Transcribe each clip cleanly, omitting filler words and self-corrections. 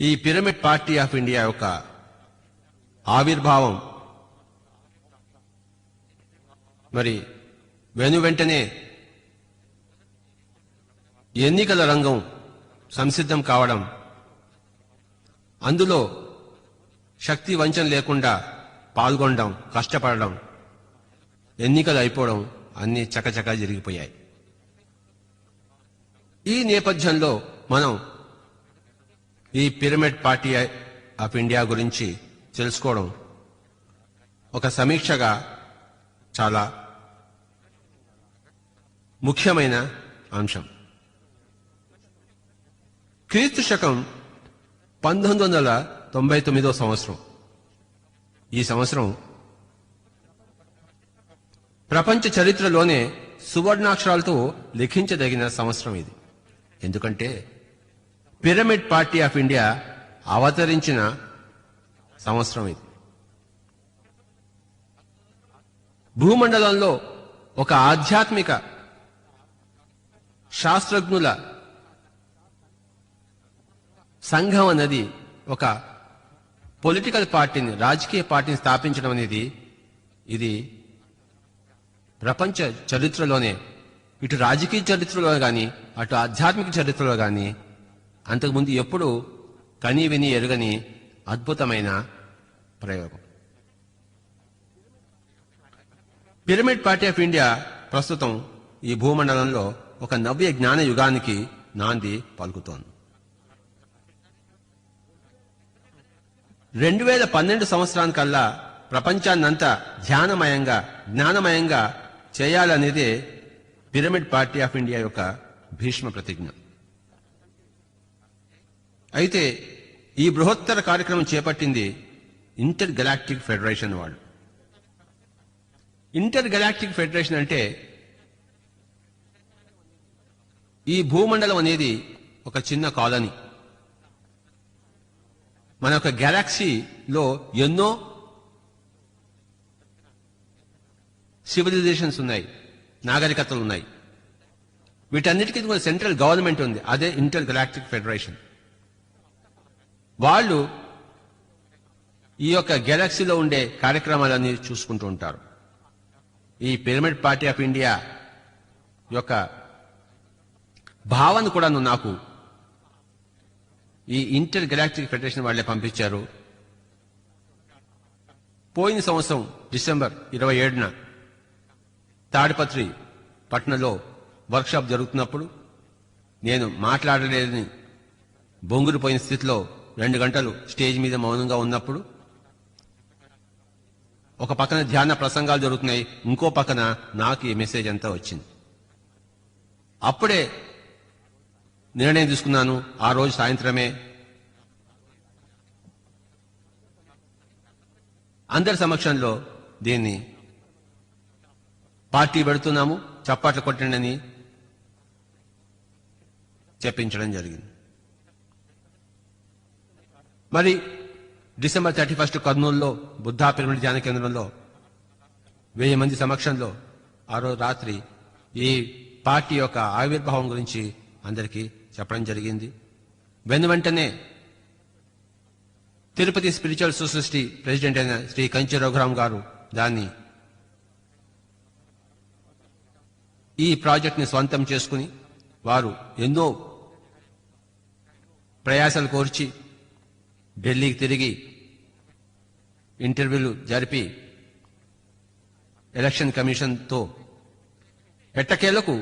ఈ pyramid Party of India యొక్క ఆవిర్భావం మరి వెనువెంటనే ఎన్నికల రంగం సంసిద్ధం కావడం, అందులో శక్తి వంచన లేకుండా పాల్గొనడం, కష్టపడడం, ఎన్నికలు అయిపోవడం అన్నీ చకచకా జరిగిపోయాయి. ఈ నేపథ్యంలో మనం ఈ పిరమిడ్ పార్టీ ఆఫ్ ఇండియా గురించి తెలుసుకోవడం ఒక సమీక్షగా చాలా ముఖ్యమైన అంశం. క్రీస్తు శకం 1999 సంవత్సరం. ఈ సంవత్సరం ప్రపంచ చరిత్రలోనే సువర్ణాక్షరాలతో లిఖించదగిన సంవత్సరం ఇది. ఎందుకంటే పిరమిడ్ పార్టీ ఆఫ్ ఇండియా అవతరించిన సంవత్సరం ఇది. భూమండలంలో ఒక ఆధ్యాత్మిక శాస్త్రజ్ఞుల సంఘం అన్నది, ఒక పొలిటికల్ పార్టీని, రాజకీయ పార్టీని స్థాపించడం అనేది ఇది ప్రపంచ చరిత్రలోనే, ఇటు రాజకీయ చరిత్రలో కానీ అటు ఆధ్యాత్మిక చరిత్రలో కానీ అంతకుముందు ఎప్పుడూ కని విని ఎరుగని అద్భుతమైన ప్రయోగం. పిరమిడ్ పార్టీ ఆఫ్ ఇండియా ప్రస్తుతం ఈ భూమండలంలో ఒక నవ్య జ్ఞాన యుగానికి నాంది పలుకుతోంది. 2012 సంవత్సరానికల్లా ప్రపంచాన్నంతా ధ్యానమయంగా, జ్ఞానమయంగా చేయాలనేదే పిరమిడ్ పార్టీ ఆఫ్ ఇండియా యొక్క భీష్మ ప్రతిజ్ఞ. అయితే ఈ బృహత్తర కార్యక్రమం చేపట్టింది ఇంటర్ గెలాక్టిక్ ఫెడరేషన్ వాళ్ళు. ఇంటర్ గెలాక్టిక్ ఫెడరేషన్ అంటే ఈ భూమండలం అనేది ఒక చిన్న కాలనీ. మన యొక్క గెలాక్సీలో ఎన్నో సివిలైజేషన్స్ ఉన్నాయి, నాగరికతలు ఉన్నాయి. వీటన్నిటికీ కూడా సెంట్రల్ గవర్నమెంట్ ఉంది, అదే ఇంటర్ గెలాక్టిక్ ఫెడరేషన్. వాళ్ళు ఈ యొక్క గెలాక్సీలో ఉండే కార్యక్రమాలన్నీ చూసుకుంటూ ఉంటారు. ఈ పిరమిడ్ పార్టీ ఆఫ్ ఇండియా యొక్క భావన కూడా నాకు ఈ ఇంటర్ గెలాక్టిక్ ఫెడరేషన్ వాళ్ళే పంపించారు. పోయిన సంవత్సరం డిసెంబర్ 27న తాడిపత్రి పట్టణంలో వర్క్షాప్ జరుగుతున్నప్పుడు నేను మాట్లాడలేదని బొంగురుపోయిన స్థితిలో 2 గంటలు స్టేజ్ మీద మౌనంగా ఉన్నప్పుడు, ఒక పక్కన ధ్యాన ప్రసంగాలు జరుగుతున్నాయి, ఇంకో పక్కన నాకు ఈ మెసేజ్ అంతా వచ్చింది. అప్పుడే నిర్ణయం తీసుకున్నాను. ఆ రోజు సాయంత్రమే అందరి సమక్షంలో దీన్ని పార్టీ పెడుతున్నాము, చప్పట్లు కొట్టండి అని చెప్పించడం జరిగింది. మరి డిసెంబర్ 31 కర్నూలులో బుద్ధా పిరమిడ్ ధ్యాన కేంద్రంలో 1000 మంది సమక్షంలో ఆ రోజు రాత్రి ఈ పార్టీ యొక్క ఆవిర్భావం గురించి అందరికీ చెప్పడం జరిగింది. వెంటనే తిరుపతి స్పిరిచువల్ సొసైటీ ప్రెసిడెంట్ అయిన శ్రీ కంచి రఘురామ్ గారు దాన్ని, ఈ ప్రాజెక్ట్ని స్వంతం చేసుకుని వారు ఎన్నో ప్రయాసాలు కోర్చి ఢిల్లీకి తిరిగి ఇంటర్వ్యూలు జరిపి ఎలక్షన్ కమిషన్తో ఎట్టకేలకు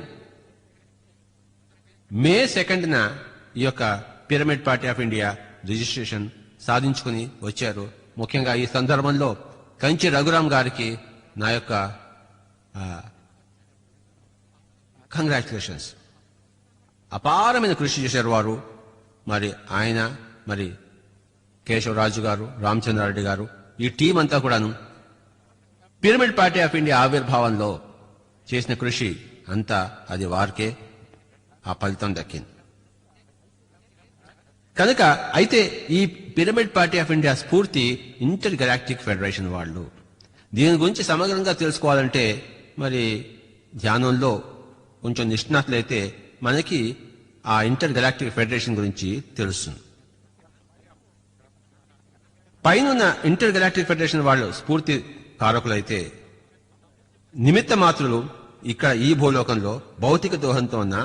మే 2న ఈ యొక్క Pyramid Party of India registration సాధించుకుని వచ్చారు. ముఖ్యంగా ఈ సందర్భంలో కంచి రఘురామ్ గారికి నా యొక్క కంగ్రాచులేషన్స్. అపారమైన కృషి చేశారు వారు. మరి ఆయన, మరి కేశవరాజు గారు, రామచంద్రారెడ్డి గారు, ఈ టీం అంతా కూడాను పిరమిడ్ పార్టీ ఆఫ్ ఇండియా ఆవిర్భావంలో చేసిన కృషి అంతా అది వారికే ఆ ఫలితం దక్కింది. కనుక అయితే ఈ పిరమిడ్ పార్టీ ఆఫ్ ఇండియా స్ఫూర్తి ఇంటర్ గెలాక్టిక్ ఫెడరేషన్ వాళ్ళు. దీని గురించి సమగ్రంగా తెలుసుకోవాలంటే మరి ధ్యానంలో కొంచెం నిష్ణాతులైతే మనకి ఆ ఇంటర్ గెలాక్టిక్ ఫెడరేషన్ గురించి తెలుస్తుంది. పైనున్న ఇంటర్ గెలాక్టిక్ ఫెడరేషన్ వాళ్ళు స్ఫూర్తి కారకులైతే నిమిత్త మాత్రులు ఇక్కడ ఈ భూలోకంలో భౌతిక దోహంతో ఉన్న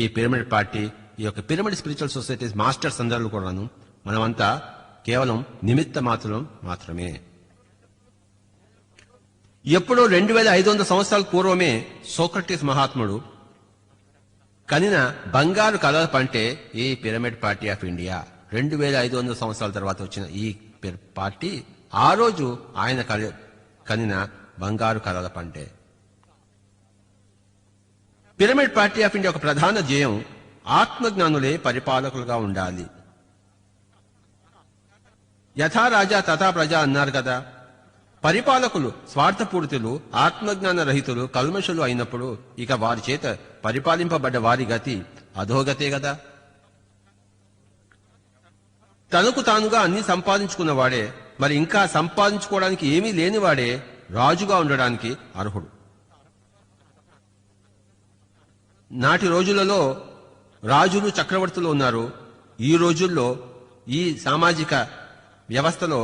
ఈ పిరమిడ్ పార్టీ, ఈ యొక్క పిరమిడ్ స్పిరిచువల్ సొసైటీస్ మాస్టర్స్ అందరూ కూడాను మనమంతా కేవలం నిమిత్త మాత్రం మాత్రమే. ఎప్పుడో 2500 సంవత్సరాల పూర్వమే సోక్రటీస్ మహాత్ముడు కనిన బంగారు కలల పంటే ఈ పిరమిడ్ పార్టీ ఆఫ్ ఇండియా. 2500 సంవత్సరాల తర్వాత వచ్చిన ఈ పార్టీ ఆ రోజు ఆయన కనిన బంగారు కలల పంటే. పిరమిడ్ పార్టీ ఆఫ్ ఇండియా ఒక ప్రధాన ధ్యేయం ఆత్మజ్ఞానులే పరిపాలకులుగా ఉండాలి. యథా రాజా తథా ప్రజ అన్నారు కదా. పరిపాలకులు స్వార్థపూరితులు, ఆత్మజ్ఞాన రహితులు, కల్మషులు అయినప్పుడు ఇక వారి చేత పరిపాలింపబడ్డ వారి గతి అధోగతే కదా. తనకు తానుగా అన్ని సంపాదించుకున్నవాడే, మరి ఇంకా సంపాదించుకోవడానికి ఏమీ లేనివాడే రాజుగా ఉండడానికి అర్హుడు. నాటి రోజులలో రాజులు చక్రవర్తులు ఉన్నారు. ఈ రోజుల్లో ఈ సామాజిక వ్యవస్థలో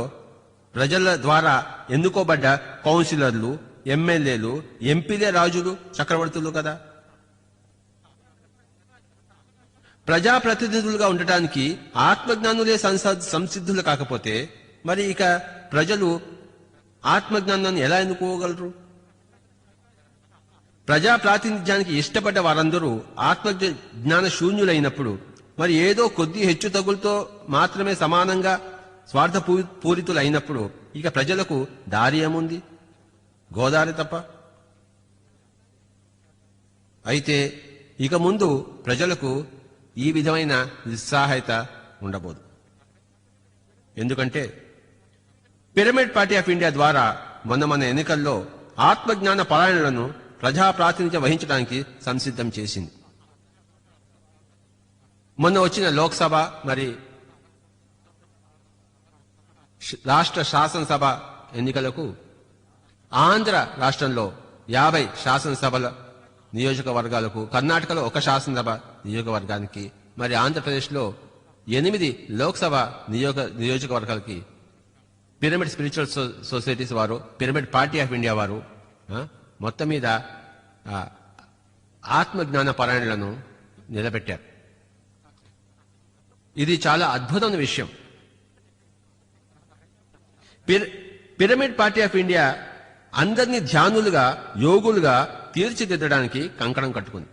ప్రజల ద్వారా ఎన్నుకోబడ్డ కౌన్సిలర్లు, ఎమ్మెల్యేలు, ఎంపీలే రాజులు, చక్రవర్తులు కదా. ప్రజాప్రతినిధులుగా ఉండటానికి ఆత్మజ్ఞానులే సంసిద్ధులు కాకపోతే మరి ఇక ప్రజలు ఆత్మజ్ఞానాన్ని ఎలా ఎన్నుకోగలరు? ప్రజా ప్రాతినిధ్యానికి ఇష్టపడ్డ వారందరూ ఆత్మజ్ఞాన శూన్యులైనప్పుడు మరి ఏదో కొద్ది హెచ్చు తగులతో మాత్రమే సమానంగా స్వార్థ పూరితులైనప్పుడు ఇక ప్రజలకు దారి ఏముంది? గోదారి తప్ప. అయితే ఇక ముందు ప్రజలకు ఈ విధమైన నిస్సహాయత ఉండబోదు. ఎందుకంటే పిరమిడ్ పార్టీ ఆఫ్ ఇండియా ద్వారా మన ఎన్నికల్లో ఆత్మజ్ఞాన పరాయణులను ప్రజా ప్రాతినిధ్యం వహించడానికి సంసిద్ధం చేసింది. మొన్న వచ్చిన లోక్సభ మరి రాష్ట్ర శాసనసభ ఎన్నికలకు ఆంధ్ర రాష్ట్రంలో 50 శాసనసభల నియోజకవర్గాలకు, కర్ణాటకలో 1 శాసనసభ నియోజకవర్గానికి, మరి ఆంధ్రప్రదేశ్లో 8 లోక్సభ నియోజకవర్గాలకి పిరమిడ్ స్పిరిచువల్ సొసైటీస్ వారు, పిరమిడ్ పార్టీ ఆఫ్ ఇండియా వారు మొత్తం మీద ఆత్మజ్ఞాన పరాయణులను నిలబెట్టారు. ఇది చాలా అద్భుతమైన విషయం. పిరమిడ్ పార్టీ ఆఫ్ ఇండియా అందరినీ ధ్యానులుగా, యోగులుగా తీర్చిదిద్దడానికి కంకణం కట్టుకుంది.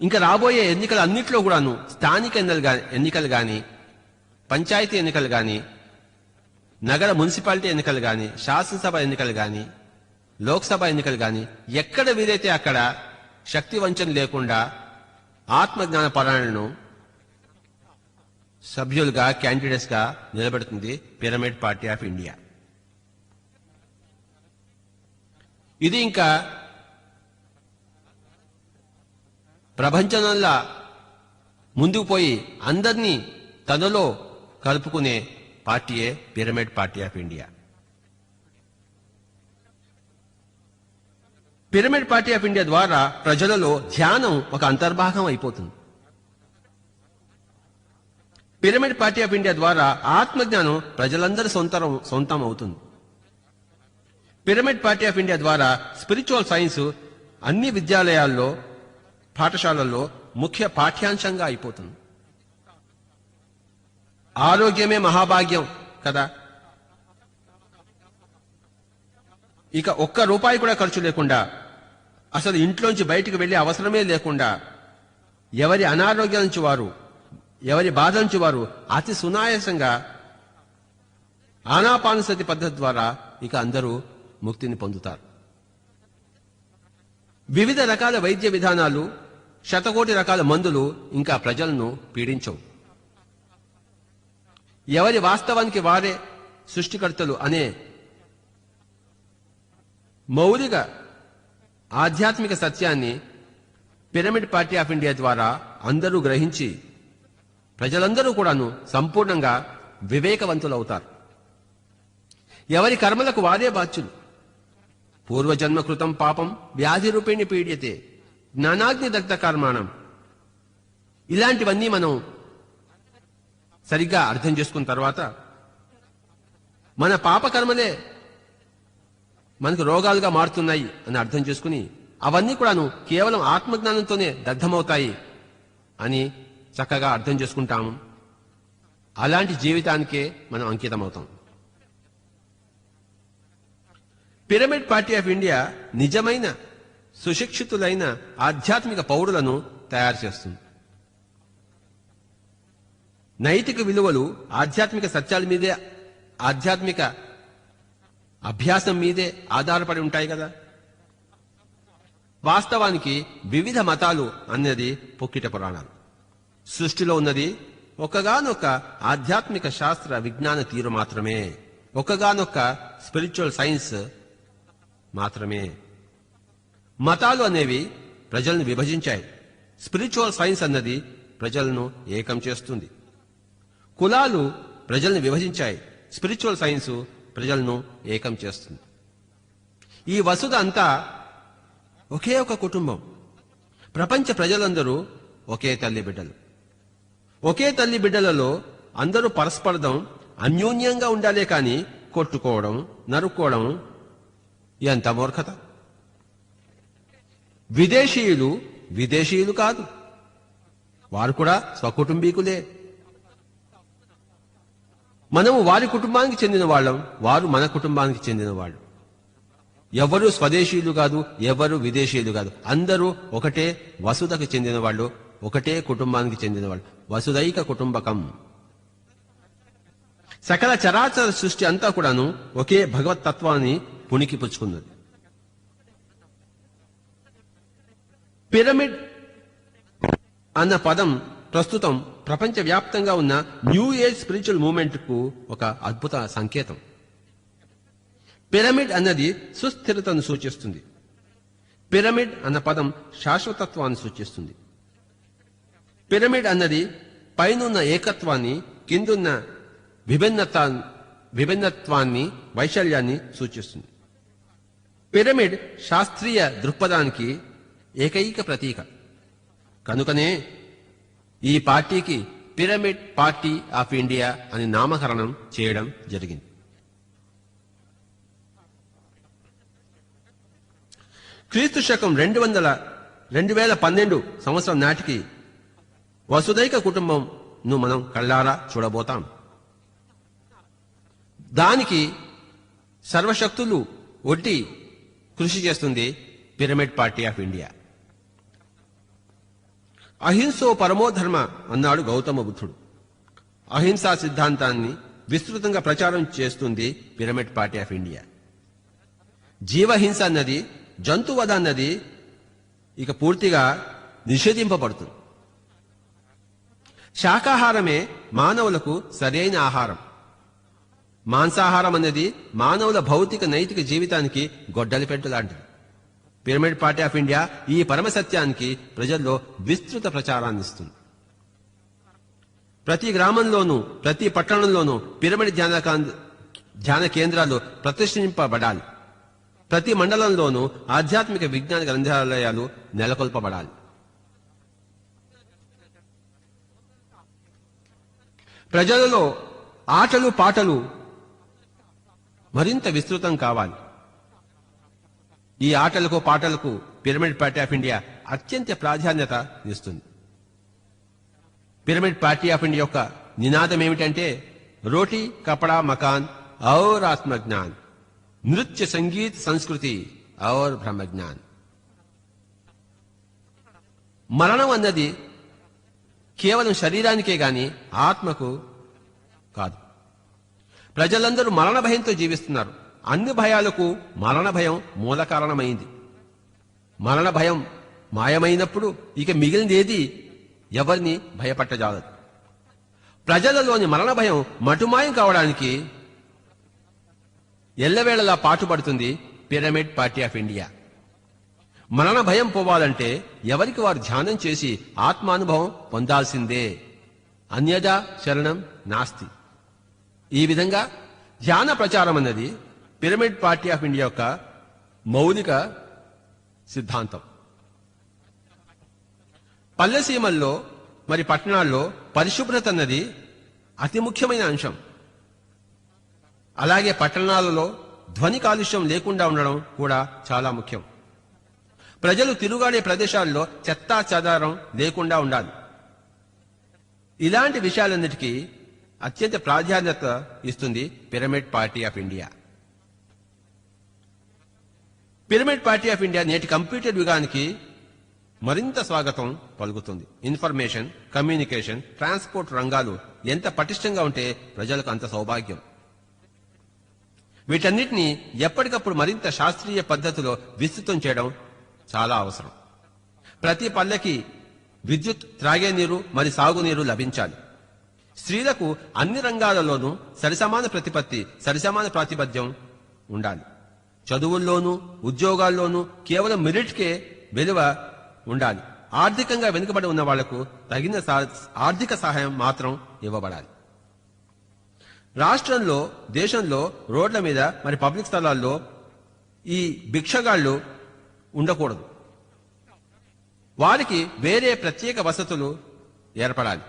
ఇంకా రాబోయే ఎన్నికలు అన్నింటిలో కూడాను స్థానిక ఎన్నికలు గాని, పంచాయతీ ఎన్నికలు గాని, నగర మున్సిపాలిటీ ఎన్నికలు గాని, శాసనసభ ఎన్నికలు గాని, లోక్సభ ఎన్నికలు గాని ఎక్కడ వీలైతే అక్కడ శక్తి వంచన లేకుండా ఆత్మజ్ఞాన పరాయణను సభ్యులుగా, క్యాండిడేట్స్ గా నిలబెడుతుంది పిరమిడ్ పార్టీ ఆఫ్ ఇండియా. ఇది ఇంకా ప్రపంచంలో ముందుకు పోయి అందరినీ తనలో కలుపుకునే పార్టీయే pyramid Party of India. Pyramid Party of India ద్వారా ప్రజలలో ధ్యానం ఒక అంతర్భాగం అయిపోతుంది. పిరమిడ్ పార్టీ ఆఫ్ ఇండియా ద్వారా ఆత్మజ్ఞానం ప్రజలందరి సొంతం అవుతుంది. పిరమిడ్ పార్టీ ఆఫ్ ఇండియా ద్వారా స్పిరిచువల్ సైన్స్ అన్ని విద్యాలయాల్లో, పాఠశాలల్లో ముఖ్య పాఠ్యాంశంగా అయిపోతుంది. ఆరోగ్యమే మహాభాగ్యం కదా. ఇక ₹1 కూడా ఖర్చు లేకుండా, అసలు ఇంట్లోంచి బయటికి వెళ్లే అవసరమే లేకుండా ఎవరి అనారోగ్యం నుంచి వారు, ఎవరి బాధ నుంచి వారు అతి సునాయాసంగా ఆనాపానసతి పద్ధతి ద్వారా ఇక అందరూ ముక్తిని పొందుతారు. వివిధ రకాల వైద్య విధానాలు, శతకోటి రకాల మందులు ఇంకా ప్రజలను పీడించవు. ఎవరి వాస్తవానికి వారే సృష్టికర్తలు అనే మౌలిక ఆధ్యాత్మిక సత్యాన్ని పిరమిడ్ పార్టీ ఆఫ్ ఇండియా ద్వారా అందరూ గ్రహించి ప్రజలందరూ కూడాను సంపూర్ణంగా వివేకవంతులవుతారు. ఎవరి కర్మలకు వారే బాధ్యులు. పూర్వజన్మ కృతం పాపం వ్యాధి రూపేణి పీడ్యతే జ్ఞానాగ్ని దగ్ధ కర్మాణం. ఇలాంటివన్నీ మనం సరిగ్గా అర్థం చేసుకున్న తర్వాత మన పాపకర్మలే మనకు రోగాలుగా మారుతున్నాయి అని అర్థం చేసుకుని అవన్నీ కూడాను కేవలం ఆత్మజ్ఞానంతోనే దగ్ధమవుతాయి అని చక్కగా అర్థం చేసుకుంటాము. అలాంటి జీవితానికే మనం అంకితమవుతాం. పిరమిడ్ పార్టీ ఆఫ్ ఇండియా నిజమైన సుశిక్షితులైన ఆధ్యాత్మిక పౌరులను తయారు చేస్తుంది. నైతిక విలువలు ఆధ్యాత్మిక సత్యాల మీదే, ఆధ్యాత్మిక అభ్యాసం మీదే ఆధారపడి ఉంటాయి కదా. వాస్తవానికి వివిధ మతాలు అన్నది పొక్కిట పురాణాలు. సృష్టిలో ఉన్నది ఒకగానొక్క ఆధ్యాత్మిక శాస్త్ర విజ్ఞాన తీరు మాత్రమే, ఒకగానొక్క స్పిరిచువల్ సైన్స్ మాత్రమే. మతాలు అనేవి ప్రజలను విభజించాయి. స్పిరిచువల్ సైన్స్ అన్నది ప్రజలను ఏకం చేస్తుంది. కులాలు ప్రజలను విభజించాయి. స్పిరిచువల్ సైన్స్ ప్రజలను ఏకం చేస్తుంది. ఈ వసుధ అంతా ఒకే ఒక కుటుంబం. ప్రపంచ ప్రజలందరూ ఒకే తల్లి బిడ్డలు. ఒకే తల్లి బిడ్డలలో అందరూ పరస్పరం అన్యోన్యంగా ఉండాలే కాని కొట్టుకోవడం, నరుక్కోవడం ఎంత మూర్ఖత. విదేశీయులు కాదు, వారు కూడా స్వకుటుంబీకులే. మనము వారి కుటుంబానికి చెందిన వాళ్ళం, వారు మన కుటుంబానికి చెందిన వాళ్ళు. ఎవరు స్వదేశీయులు కాదు, ఎవరు విదేశీయులు కాదు. అందరూ ఒకటే వసుధకు చెందిన వాళ్ళు, ఒకటే కుటుంబానికి చెందిన వాళ్ళు. వసుధైక కుటుంబకం. సకల చరాచర సృష్టి అంతా కూడాను ఒకే భగవత్ తత్వాన్ని పుణికి పుచ్చుకున్నది. పిరమిడ్ అన్న పదం ప్రస్తుతం ప్రపంచవ్యాప్తంగా ఉన్న న్యూ ఏజ్ స్పిరిచువల్ మూవ్మెంట్ కు ఒక అద్భుత సంకేతం. పిరమిడ్ అన్నది సుస్థిరతను సూచిస్తుంది. పిరమిడ్ అన్న పదం శాశ్వతత్వాన్ని సూచిస్తుంది. పిరమిడ్ అన్నది పైనున్న ఏకత్వాన్ని, కిందున్న విభిన్నత్వాన్ని, వైశాల్యాన్ని సూచిస్తుంది. పిరమిడ్ శాస్త్రీయ దృక్పథానికి ఏకైక ప్రతీక. కనుకనే ఈ పార్టీకి పిరమిడ్ పార్టీ ఆఫ్ ఇండియా అని నామకరణం చేయడం జరిగింది. క్రీస్తు శకం 2012 సంవత్సరం నాటికి వసుధైక కుటుంబంను మనం కళ్ళారా చూడబోతాం. దానికి సర్వశక్తులు ఒడ్డి కృషి చేస్తుంది పిరమిడ్ పార్టీ ఆఫ్ ఇండియా. అహింసో పరమోధర్మ అన్నాడు గౌతమ బుద్ధుడు. అహింసా సిద్ధాంతాన్ని విస్తృతంగా ప్రచారం చేస్తుంది పిరమిడ్ పార్టీ ఆఫ్ ఇండియా. జీవహింస అన్నది, జంతువధ అన్నది ఇక పూర్తిగా నిషేధింపబడుతుంది. శాకాహారమే మానవులకు సరైన ఆహారం. మాంసాహారం అనేది మానవుల భౌతిక నైతిక జీవితానికి గొడ్డలిపెట్టు లాంటిది. పిరమిడ్ పార్టీ ఆఫ్ ఇండియా ఈ పరమసత్యానికి ప్రజల్లో విస్తృత ప్రచారాన్ని ఇస్తుంది. ప్రతి గ్రామంలోనూ, ప్రతి పట్టణంలోనూ పిరమిడ్ ధ్యాన కేంద్రాలు ప్రతిష్ఠింపబడాలి. ప్రతి మండలంలోనూ ఆధ్యాత్మిక విజ్ఞాన గ్రంథాలయాలు నెలకొల్పబడాలి. ప్రజలలో ఆటలు పాటలు మరింత విస్తృతం కావాలి. ఈ ఆటలకు పాటలకు పిరమిడ్ పార్టీ ఆఫ్ ఇండియా అత్యంత ప్రాధాన్యత ఇస్తుంది. పిరమిడ్ పార్టీ ఆఫ్ ఇండియా యొక్క నినాదం ఏమిటంటే రోటీ కపడా మకాన్ ఔర్ ఆత్మజ్ఞాన్, నృత్య సంగీత్ సంస్కృతి ఔర్ బ్రహ్మజ్ఞాన్. మరణం అన్నది కేవలం శరీరానికే గాని ఆత్మకు కాదు. ప్రజలందరూ మరణ భయంతో జీవిస్తున్నారు. అన్ని భయాలకు మరణ భయం మూల కారణమైంది. మరణ భయం మాయమైనప్పుడు ఇక మిగిలినదేది ఎవరిని భయపట్టజాలదు. ప్రజలలోని మరణ భయం మటుమాయం కావడానికి ఎల్లవేళలా పాటుపడుతుంది పిరమిడ్ పార్టీ ఆఫ్ ఇండియా. మరణ భయం పోవాలంటే ఎవరికి వారు ధ్యానం చేసి ఆత్మానుభవం పొందాల్సిందే. అన్యదా శరణం నాస్తి. ఈ విధంగా ధ్యాన ప్రచారం అన్నది పిరమిడ్ పార్టీ ఆఫ్ ఇండియా యొక్క మౌలిక సిద్ధాంతం. పల్లెసీమల్లో మరి పట్టణాల్లో పరిశుభ్రత అన్నది అతి ముఖ్యమైన అంశం. అలాగే పట్టణాలలో ధ్వని కాలుష్యం లేకుండా ఉండడం కూడా చాలా ముఖ్యం. ప్రజలు తిరుగాడే ప్రదేశాల్లో చెత్తా చెదారం లేకుండా ఉండాలి. ఇలాంటి విషయాలన్నిటికీ అత్యంత ప్రాధాన్యత ఇస్తుంది pyramid Party of India. Pyramid Party of India నేటి కంప్యూటర్ యుగానికి మరింత స్వాగతం పలుకుతుంది. ఇన్ఫర్మేషన్, కమ్యూనికేషన్, ట్రాన్స్పోర్ట్ రంగాలు ఎంత పటిష్టంగా ఉంటే ప్రజలకు అంత సౌభాగ్యం. వీటన్నిటినీ ఎప్పటికప్పుడు మరింత శాస్త్రీయ పద్ధతిలో విస్తృతం చేయడం చాలా అవసరం. ప్రతి పల్లెకి విద్యుత్, త్రాగే నీరు మరి సాగునీరు లభించాలి. స్త్రీలకు అన్ని రంగాలలోనూ సరిసమాన ప్రతిపత్తి, సరిసమాన ప్రాతిపద్యం ఉండాలి. చదువుల్లోనూ ఉద్యోగాల్లోనూ కేవలం మెరిట్కే విలువ ఉండాలి. ఆర్థికంగా వెనుకబడి ఉన్న వాళ్లకు తగిన ఆర్థిక సహాయం మాత్రం ఇవ్వబడాలి. రాష్ట్రంలో, దేశంలో రోడ్ల మీద మరి పబ్లిక్ స్థలాల్లో ఈ భిక్షగాళ్లు ఉండకూడదు. వారికి వేరే ప్రత్యేక వసతులు ఏర్పడాలి.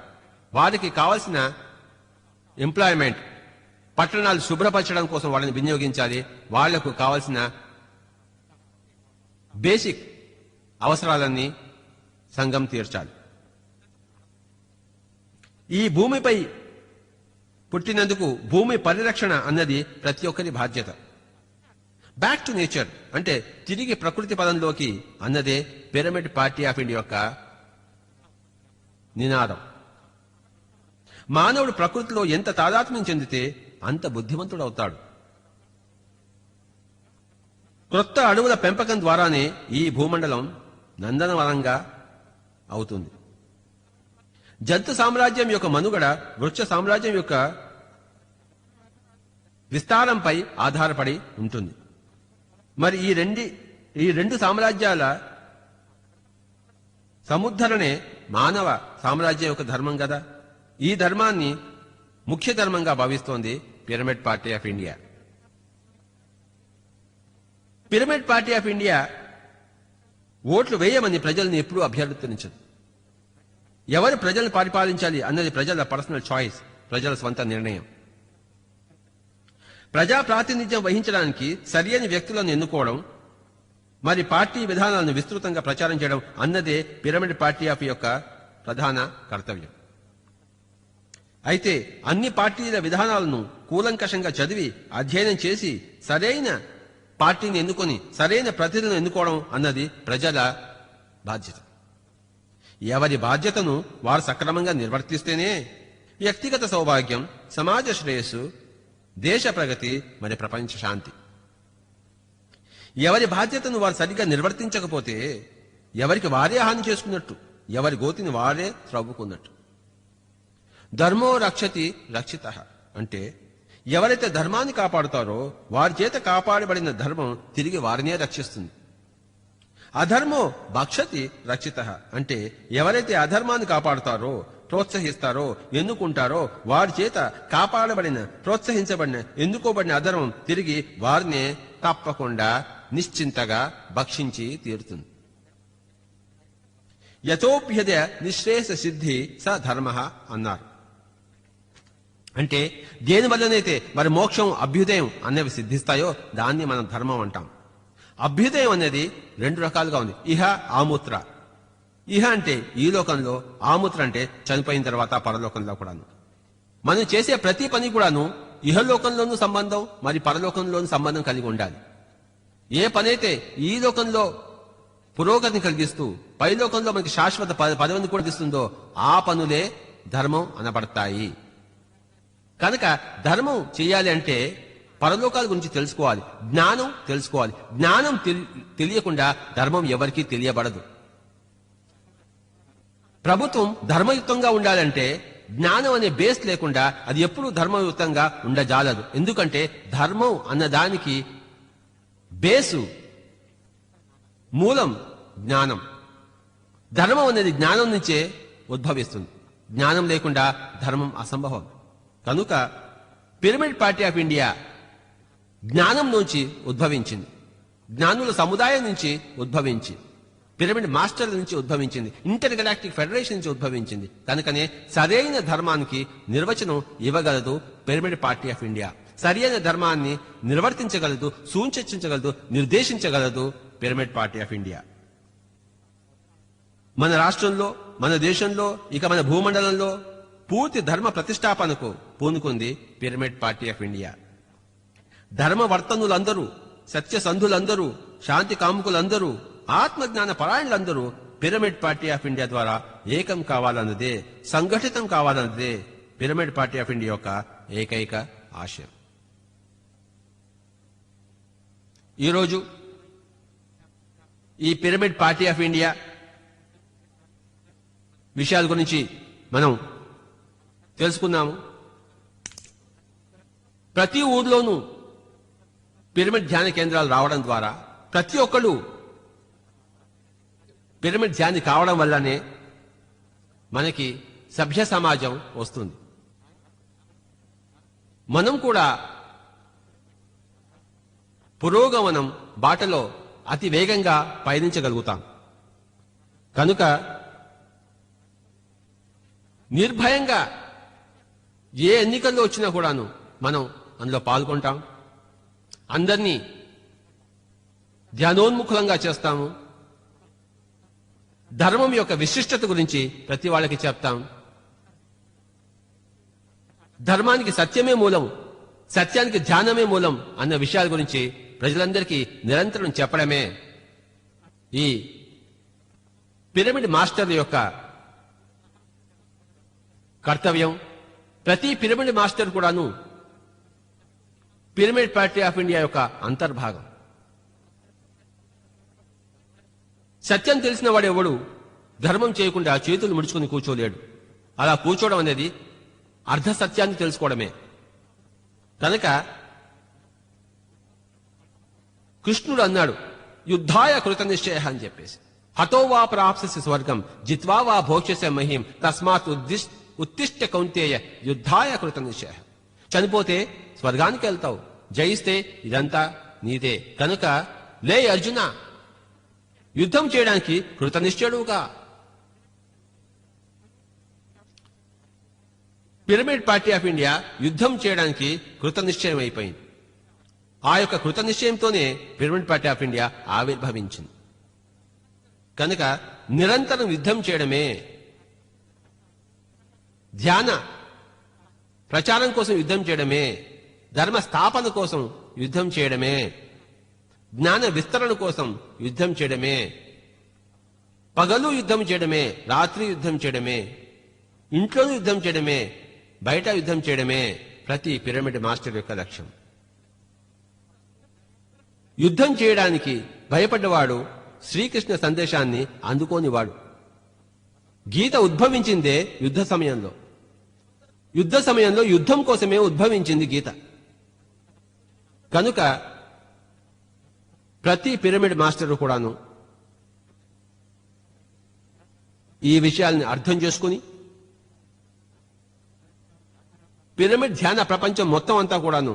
వారికి కావలసిన ఎంప్లాయ్మెంట్, పట్టణాలు శుభ్రపరచడం కోసం వాళ్ళని వినియోగించాలి. వాళ్లకు కావలసిన బేసిక్ అవసరాలన్నీ సంఘం తీర్చాలి. ఈ భూమిపై పుట్టినందుకు భూమి పరిరక్షణ అన్నది ప్రతి ఒక్కరి బాధ్యత. బ్యాక్ టు నేచర్ అంటే తిరిగి ప్రకృతి పదంలోకి అన్నదే పిరమిడ్ పార్టీ ఆఫ్ ఇండియా యొక్క నినాదం. మానవుడు ప్రకృతిలో ఎంత తాదాత్మ్యం చెందితే అంత బుద్ధిమంతుడవుతాడు. క్రొత్త అడవుల పెంపకం ద్వారానే ఈ భూమండలం నందనవనంగా అవుతుంది. జంతు సామ్రాజ్యం యొక్క మనుగడ వృక్ష సామ్రాజ్యం యొక్క విస్తారంపై ఆధారపడి ఉంటుంది. మరి ఈ రెండు సామ్రాజ్యాల సముద్ధరణే మానవ సామ్రాజ్యం యొక్క ధర్మం కదా. ఈ ధర్మాన్ని ముఖ్య ధర్మంగా భావిస్తోంది pyramid Party of India. Pyramid Party of India ఓట్లు వేయమని ప్రజల్ని ఎప్పుడూ అభ్యర్థించదు. ఎవరు ప్రజలను పరిపాలించాలి అన్నది ప్రజల పర్సనల్ చాయిస్, ప్రజల స్వంత నిర్ణయం. ప్రజా ప్రాతినిధ్యం వహించడానికి సరియైన వ్యక్తులను ఎన్నుకోవడం, మరి పార్టీ విధానాలను విస్తృతంగా ప్రచారం చేయడం అన్నదే పిరమిడ్ పార్టీ ఆఫ్ యొక్క ప్రధాన కర్తవ్యం. అయితే అన్ని పార్టీల విధానాలను కూలంకషంగా చదివి అధ్యయనం చేసి సరైన పార్టీని ఎన్నుకొని సరైన ప్రతినిధులను ఎన్నుకోవడం అన్నది ప్రజల బాధ్యత. ఎవరి బాధ్యతను వారు సక్రమంగా నిర్వర్తిస్తేనే వ్యక్తిగత సౌభాగ్యం, సమాజ శ్రేయస్సు, దేశ ప్రగతి, మరి ప్రపంచ శాంతి. ఎవరి బాధ్యతను వారు సరిగ్గా నిర్వర్తించకపోతే ఎవరికి వారే హాని చేసుకున్నట్టు, ఎవరి గోతిని వారే త్రవ్వుకున్నట్టు. ధర్మో రక్షతి రక్షితః అంటే ఎవరైతే ధర్మాన్ని కాపాడుతారో వారి చేత కాపాడబడిన ధర్మం తిరిగి వారినే రక్షిస్తుంది. అధర్మో భక్షతి రక్షితః అంటే ఎవరైతే అధర్మాన్ని కాపాడుతారో, ప్రోత్సహిస్తారో, ఎన్నుకుంటారో వారి చేత కాపాడబడిన, ప్రోత్సహించబడిన, ఎన్నుకోబడిన అధర్మం తిరిగి వారినే తప్పకుండా నిశ్చింతగా భక్షించి తీరుతుంది. యథోప్యద నిశ్రేష సిద్ధి స ధర్మ అన్నారు. అంటే దేని వల్లనైతే మరి మోక్షం, అభ్యుదయం అనేవి సిద్ధిస్తాయో దాన్ని మనం ధర్మం అంటాం. అభ్యుదయం అనేది రెండు రకాలుగా ఉంది. ఇహ, ఆముత్ర. ఇహ అంటే ఈ లోకంలో, ఆముత్ర అంటే చనిపోయిన తర్వాత పరలోకంలో కూడాను. మనం చేసే ప్రతి పని కూడాను ఇహలోకంలోనూ సంబంధం, మరి పరలోకంలోనూ సంబంధం కలిగి ఉండాలి. ఏ పనైతే ఈ లోకంలో పురోగతిని కలిగిస్తూ పైలోకంలో మనకి శాశ్వత పదవిని కూడా ఇస్తుందో ఆ పనులే ధర్మం అనబడతాయి. కనుక ధర్మం చేయాలి అంటే పరలోకాల గురించి తెలుసుకోవాలి, జ్ఞానం తెలుసుకోవాలి. జ్ఞానం తెలియకుండా ధర్మం ఎవరికీ తెలియబడదు. ప్రభుత్వం ధర్మయుక్తంగా ఉండాలంటే జ్ఞానం అనే బేస్ లేకుండా అది ఎప్పుడూ ధర్మయుక్తంగా ఉండజాలదు. ఎందుకంటే ధర్మం అన్నదానికి బేసు, మూలం జ్ఞానం. ధర్మం అనేది జ్ఞానం నుంచే ఉద్భవిస్తుంది. జ్ఞానం లేకుండా ధర్మం అసంభవం. కనుక పిరమిడ్ పార్టీ ఆఫ్ ఇండియా జ్ఞానం నుంచి ఉద్భవించింది, జ్ఞానుల సముదాయం నుంచి ఉద్భవించి, పిరమిడ్ మాస్టర్ల నుంచి ఉద్భవించింది, ఇంటర్ గెలాక్టిక్ ఫెడరేషన్ నుంచి ఉద్భవించింది. కనుకనే సరైన ధర్మానికి నిర్వచనం ఇవ్వగలదు పిరమిడ్ పార్టీ ఆఫ్ ఇండియా. సరియైన ధర్మాన్ని నిర్వర్తించగలదు, సూచించగలదు, నిర్దేశించగలదు పిరమిడ్ పార్టీ ఆఫ్ ఇండియా. మన రాష్ట్రంలో, మన దేశంలో, ఇక మన భూమండలంలో పూర్తి ధర్మ ప్రతిష్టాపనకు పూనుకుంది పిరమిడ్ పార్టీ ఆఫ్ ఇండియా. ధర్మవర్తనులందరూ, సత్యసంధులందరూ, శాంతి కాముకులందరూ, ఆత్మజ్ఞాన పరాయణులందరూ పిరమిడ్ పార్టీ ఆఫ్ ఇండియా ద్వారా ఏకం కావాలన్నదే, సంఘటితం కావాలన్నదే పిరమిడ్ పార్టీ ఆఫ్ ఇండియా యొక్క ఏకైక ఆశయం. ఈరోజు ఈ పిరమిడ్ పార్టీ ఆఫ్ ఇండియా విషయాల గురించి మనం తెలుసుకున్నాము. ప్రతి ఊర్లోనూ పిరమిడ్ ధ్యాన కేంద్రాలు రావడం ద్వారా ప్రతి ఒక్కళ్ళు పిరమిడ్ ధ్యాని కావడం వల్లనే మనకి సభ్య సమాజం వస్తుంది. మనం కూడా పురోగమనం బాటలో అతి వేగంగా పయనించగలుగుతాం. కనుక నిర్భయంగా ఏ ఎన్నికల్లో వచ్చినా కూడాను మనం అందులో పాల్గొంటాం. అందరినీ ధ్యానోన్ముఖులంగా చేస్తాము. ధర్మం యొక్క విశిష్టత గురించి ప్రతి వాళ్ళకి చెప్తాం. ధర్మానికి సత్యమే మూలం, సత్యానికి ధ్యానమే మూలం అన్న విషయాల గురించి ప్రజలందరికీ నిరంతరం చెప్పడమే ఈ పిరమిడ్ మాస్టర్ యొక్క కర్తవ్యం. ప్రతి పిరమిడ్ మాస్టర్ కూడాను పిరమిడ్ పార్టీ ఆఫ్ ఇండియా యొక్క అంతర్భాగం. సత్యం తెలిసిన వాడు ఎవడు ధర్మం చేయకుండా చేతులు ముడుచుకుని కూర్చోలేడు. అలా కూర్చోవడం అనేది అర్ధ సత్యాన్ని తెలుసుకోవడమే. కనుక కృష్ణుడు అన్నాడు, యుద్ధాయ కృత నిశ్చయ అని చెప్పేసి, హతో వా ప్రాప్స్యసి స్వర్గం జిత్వా వా భోక్ష్యసే మహీం తస్మాత్ ఉత్తిష్ట కౌంతేయ యుద్ధాయ కృత నిశ్చయ. చనిపోతే స్వర్గానికి వెళ్తావు, జయిస్తే ఇదంతా నీదే. కనుక లే అర్జున, యుద్ధం చేయడానికి కృత నిశ్చయుడుగా. పిరమిడ్ పార్టీ ఆఫ్ ఇండియా యుద్ధం చేయడానికి కృత నిశ్చయం అయిపోయింది. ఆ యొక్క కృత నిశ్చయంతోనే పిరమిడ్ పార్టీ ఆఫ్ ఇండియా ఆవిర్భవించింది. కనుక నిరంతరం యుద్ధం చేయడమే, ధ్యాన ప్రచారం కోసం యుద్ధం చేయడమే, ధర్మ స్థాపన కోసం యుద్ధం చేయడమే, జ్ఞాన విస్తరణ కోసం యుద్ధం చేయడమే, పగలు యుద్ధం చేయడమే, రాత్రి యుద్ధం చేయడమే, ఇంట్లోనూ యుద్ధం చేయడమే, బయట యుద్ధం చేయడమే ప్రతి పిరమిడ్ మాస్టర్ యొక్క లక్ష్యం. యుద్ధం చేయడానికి భయపడ్డవాడు శ్రీకృష్ణ సందేశాన్ని అందుకోనివాడు. గీత ఉద్భవించిందే యుద్ధ సమయంలో. యుద్ధ సమయంలో యుద్ధం కోసమే ఉద్భవించింది గీత. కనుక ప్రతి పిరమిడ్ మాస్టరు కూడాను ఈ విషయాల్ని అర్థం చేసుకుని పిరమిడ్ ధ్యాన ప్రపంచం మొత్తం అంతా కూడాను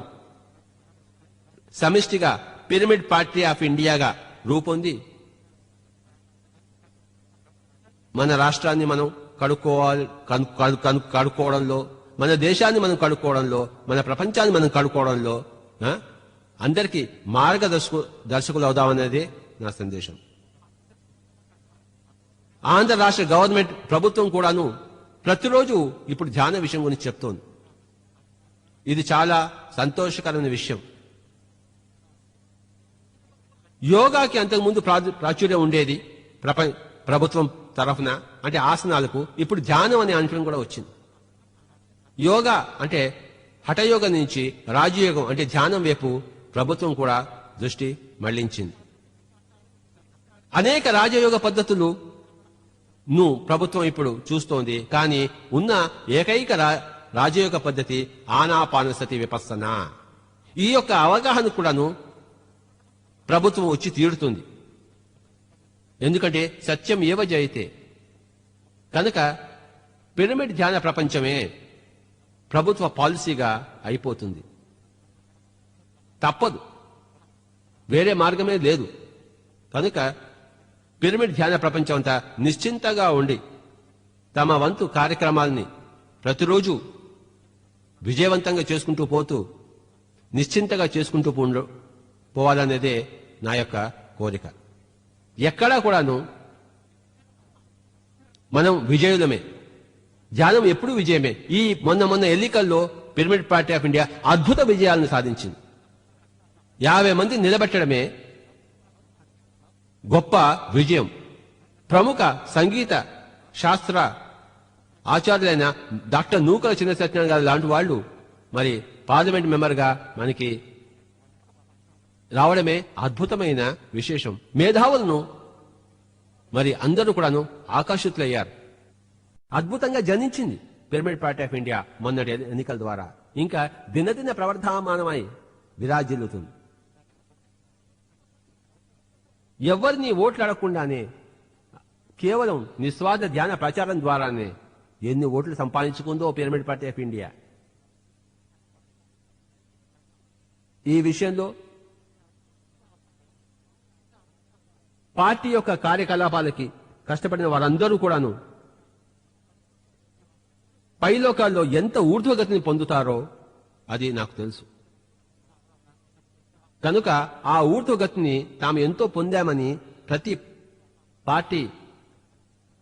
సమిష్టిగా పిరమిడ్ పార్టీ ఆఫ్ ఇండియాగా రూపొంది మన రాష్ట్రాన్ని మనం కడుక్కోవడంలో, మన దేశాన్ని మనం కడుక్కోవడంలో, మన ప్రపంచాన్ని మనం కడుక్కోవడంలో అందరికీ మార్గదర్శకులు అవుదామనేదే నా సందేశం. ఆంధ్ర రాష్ట్ర గవర్నమెంట్ ప్రభుత్వం కూడాను ప్రతిరోజు ఇప్పుడు ధ్యాన విషయం గురించి చెప్తోంది. ఇది చాలా సంతోషకరమైన విషయం. యోగాకి అంతకుముందు ప్రాచుర్యం ఉండేది ప్రభుత్వం తరఫున, అంటే ఆసనాలకు. ఇప్పుడు ధ్యానం అనే అంశం కూడా వచ్చింది. యోగా అంటే హఠయోగ నుంచి రాజయోగం అంటే ధ్యానం వైపు ప్రభుత్వం కూడా దృష్టి మళ్లించింది. అనేక రాజయోగ పద్ధతులను ప్రభుత్వం ఇప్పుడు చూస్తోంది. కానీ ఉన్న ఏకైక రాజయోగ పద్ధతి ఆనాపానసతి విపස්සన. ఈ యొక్క అవగాహన కూడాను ప్రభుత్వం వచ్చి తీరుతుంది. ఎందుకంటే సత్యం ఏవ జయితే. కనుక పిరమిడ్ ధ్యాన ప్రపంచమే ప్రభుత్వ పాలసీగా అయిపోతుంది. తప్పదు, వేరే మార్గమే లేదు. కనుక పిరమిడ్ ధ్యాన ప్రపంచం అంతా నిశ్చింతగా ఉండి తమ వంతు కార్యక్రమాలని ప్రతిరోజు విజయవంతంగా చేసుకుంటూ పోతూ నిశ్చింతగా చేసుకుంటూ పోవాలనేదే నా యొక్క కోరిక. ఎక్కడా కూడాను మనం విజయులమే, ధ్యానం ఎప్పుడూ విజయమే. ఈ మొన్న ఎన్నికల్లో పిరమిడ్ పార్టీ ఆఫ్ ఇండియా అద్భుత విజయాలను సాధించింది. 50 మంది నిలబెట్టడమే గొప్ప విజయం. ప్రముఖ సంగీత శాస్త్ర ఆచార్యులైన డాక్టర్ నూకల చిన్న సత్యనారాయణ గారు లాంటి వాళ్ళు మరి పార్లమెంట్ మెంబర్గా మనకి రావడమే అద్భుతమైన విశేషం. మేధావులను మరి అందరూ కూడాను ఆకర్షితులయ్యారు. అద్భుతంగా జనించింది పిరమిడ్ పార్టీ ఆఫ్ ఇండియా మొన్నటి ఎన్నికల ద్వారా. ఇంకా దినదిన ప్రవర్ధమానమై విరాజిల్లుతుంది. ఎవరిని ఓట్లు అడగకుండానే కేవలం నిస్వార్థ ధ్యాన ప్రచారం ద్వారానే ఎన్ని ఓట్లు సంపాదించుకుందో పిరమిడ్ పార్టీ ఆఫ్ ఇండియా. ఈ విషయంలో పార్టీ యొక్క కార్యకలాపాలకి కష్టపడిన వారందరూ కూడాను పైలోకాల్లో ఎంత ఊర్ధ్వగతిని పొందుతారో అది నాకు తెలుసు. కనుక ఆ ఊర్ధ్వగతిని తాము ఎంతో పొందామని ప్రతి పార్టీ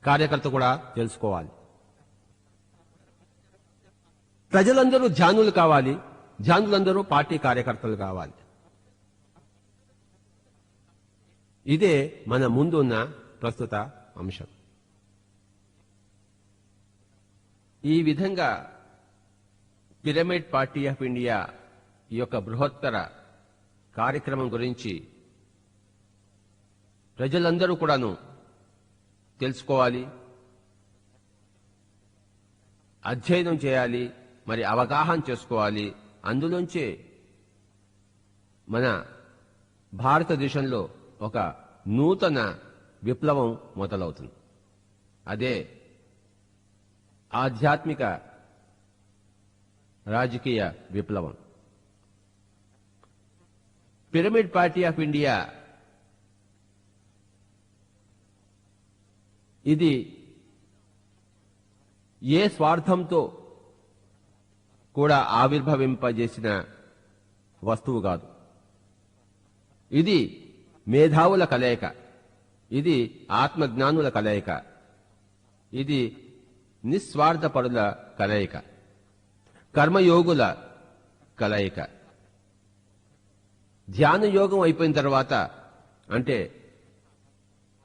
కార్యకర్త కూడా తెలుసుకోవాలి. ప్రజలందరూ ధ్యానులు కావాలి, ధ్యానులందరూ పార్టీ కార్యకర్తలు కావాలి. ఇదే మన ముందున్న ప్రస్తుత అంశం. ఈ విధంగా పిరమిడ్ పార్టీ ఆఫ్ ఇండియా ఈ యొక్క బృహత్తర కార్యక్రమం గురించి ప్రజలందరూ కూడాను తెలుసుకోవాలి, అధ్యయనం చేయాలి, మరి అవగాహన చేసుకోవాలి. అందులోంచే మన భారతదేశంలో ఒక నూతన విప్లవం మొదలవుతుంది. అదే ఆధ్యాత్మిక రాజకీయ విప్లవం. పిరమిడ్ పార్టీ ఆఫ్ ఇండియా ఇది ఏ స్వార్థంతో కూడా ఆవిర్భవింపజేసిన వస్తువు కాదు. ఇది మేధావుల కలయిక, ఇది ఆత్మజ్ఞానుల కలయిక, ఇది నిస్వార్థపరుల కలయిక, కర్మయోగుల కలయిక. ధ్యాన యోగం అయిపోయిన తర్వాత, అంటే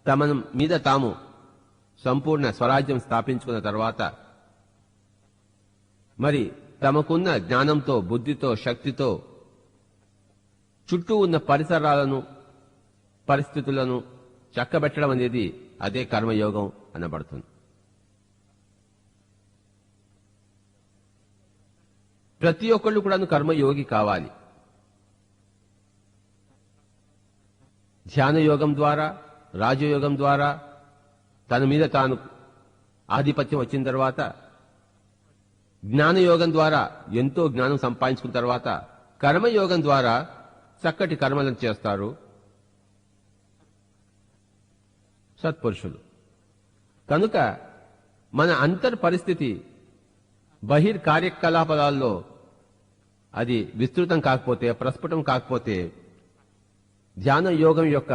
తమ మీద తాము సంపూర్ణ స్వరాజ్యం స్థాపించుకున్న తర్వాత, మరి తమకున్న జ్ఞానంతో, బుద్ధితో, శక్తితో చుట్టూ ఉన్న పరిసరాలను, పరిస్థితులను చక్కబెట్టడం అనేది అదే కర్మయోగం అనబడుతుంది. ప్రతి ఒక్కళ్ళు కూడా కర్మయోగి కావాలి. ధ్యాన యోగం ద్వారా, రాజయోగం ద్వారా తన మీద తాను ఆధిపత్యం వచ్చిన తర్వాత, జ్ఞానయోగం ద్వారా ఎంతో జ్ఞానం సంపాదించుకున్న తర్వాత, కర్మయోగం ద్వారా చక్కటి కర్మలను చేస్తారు సత్పురుషులు. కనుక మన అంతర్ పరిస్థితి బహిర్ కార్యకలాపాలలో అది విస్తృతం కాకపోతే, ప్రస్ఫుటం కాకపోతే, ధ్యాన యోగం యొక్క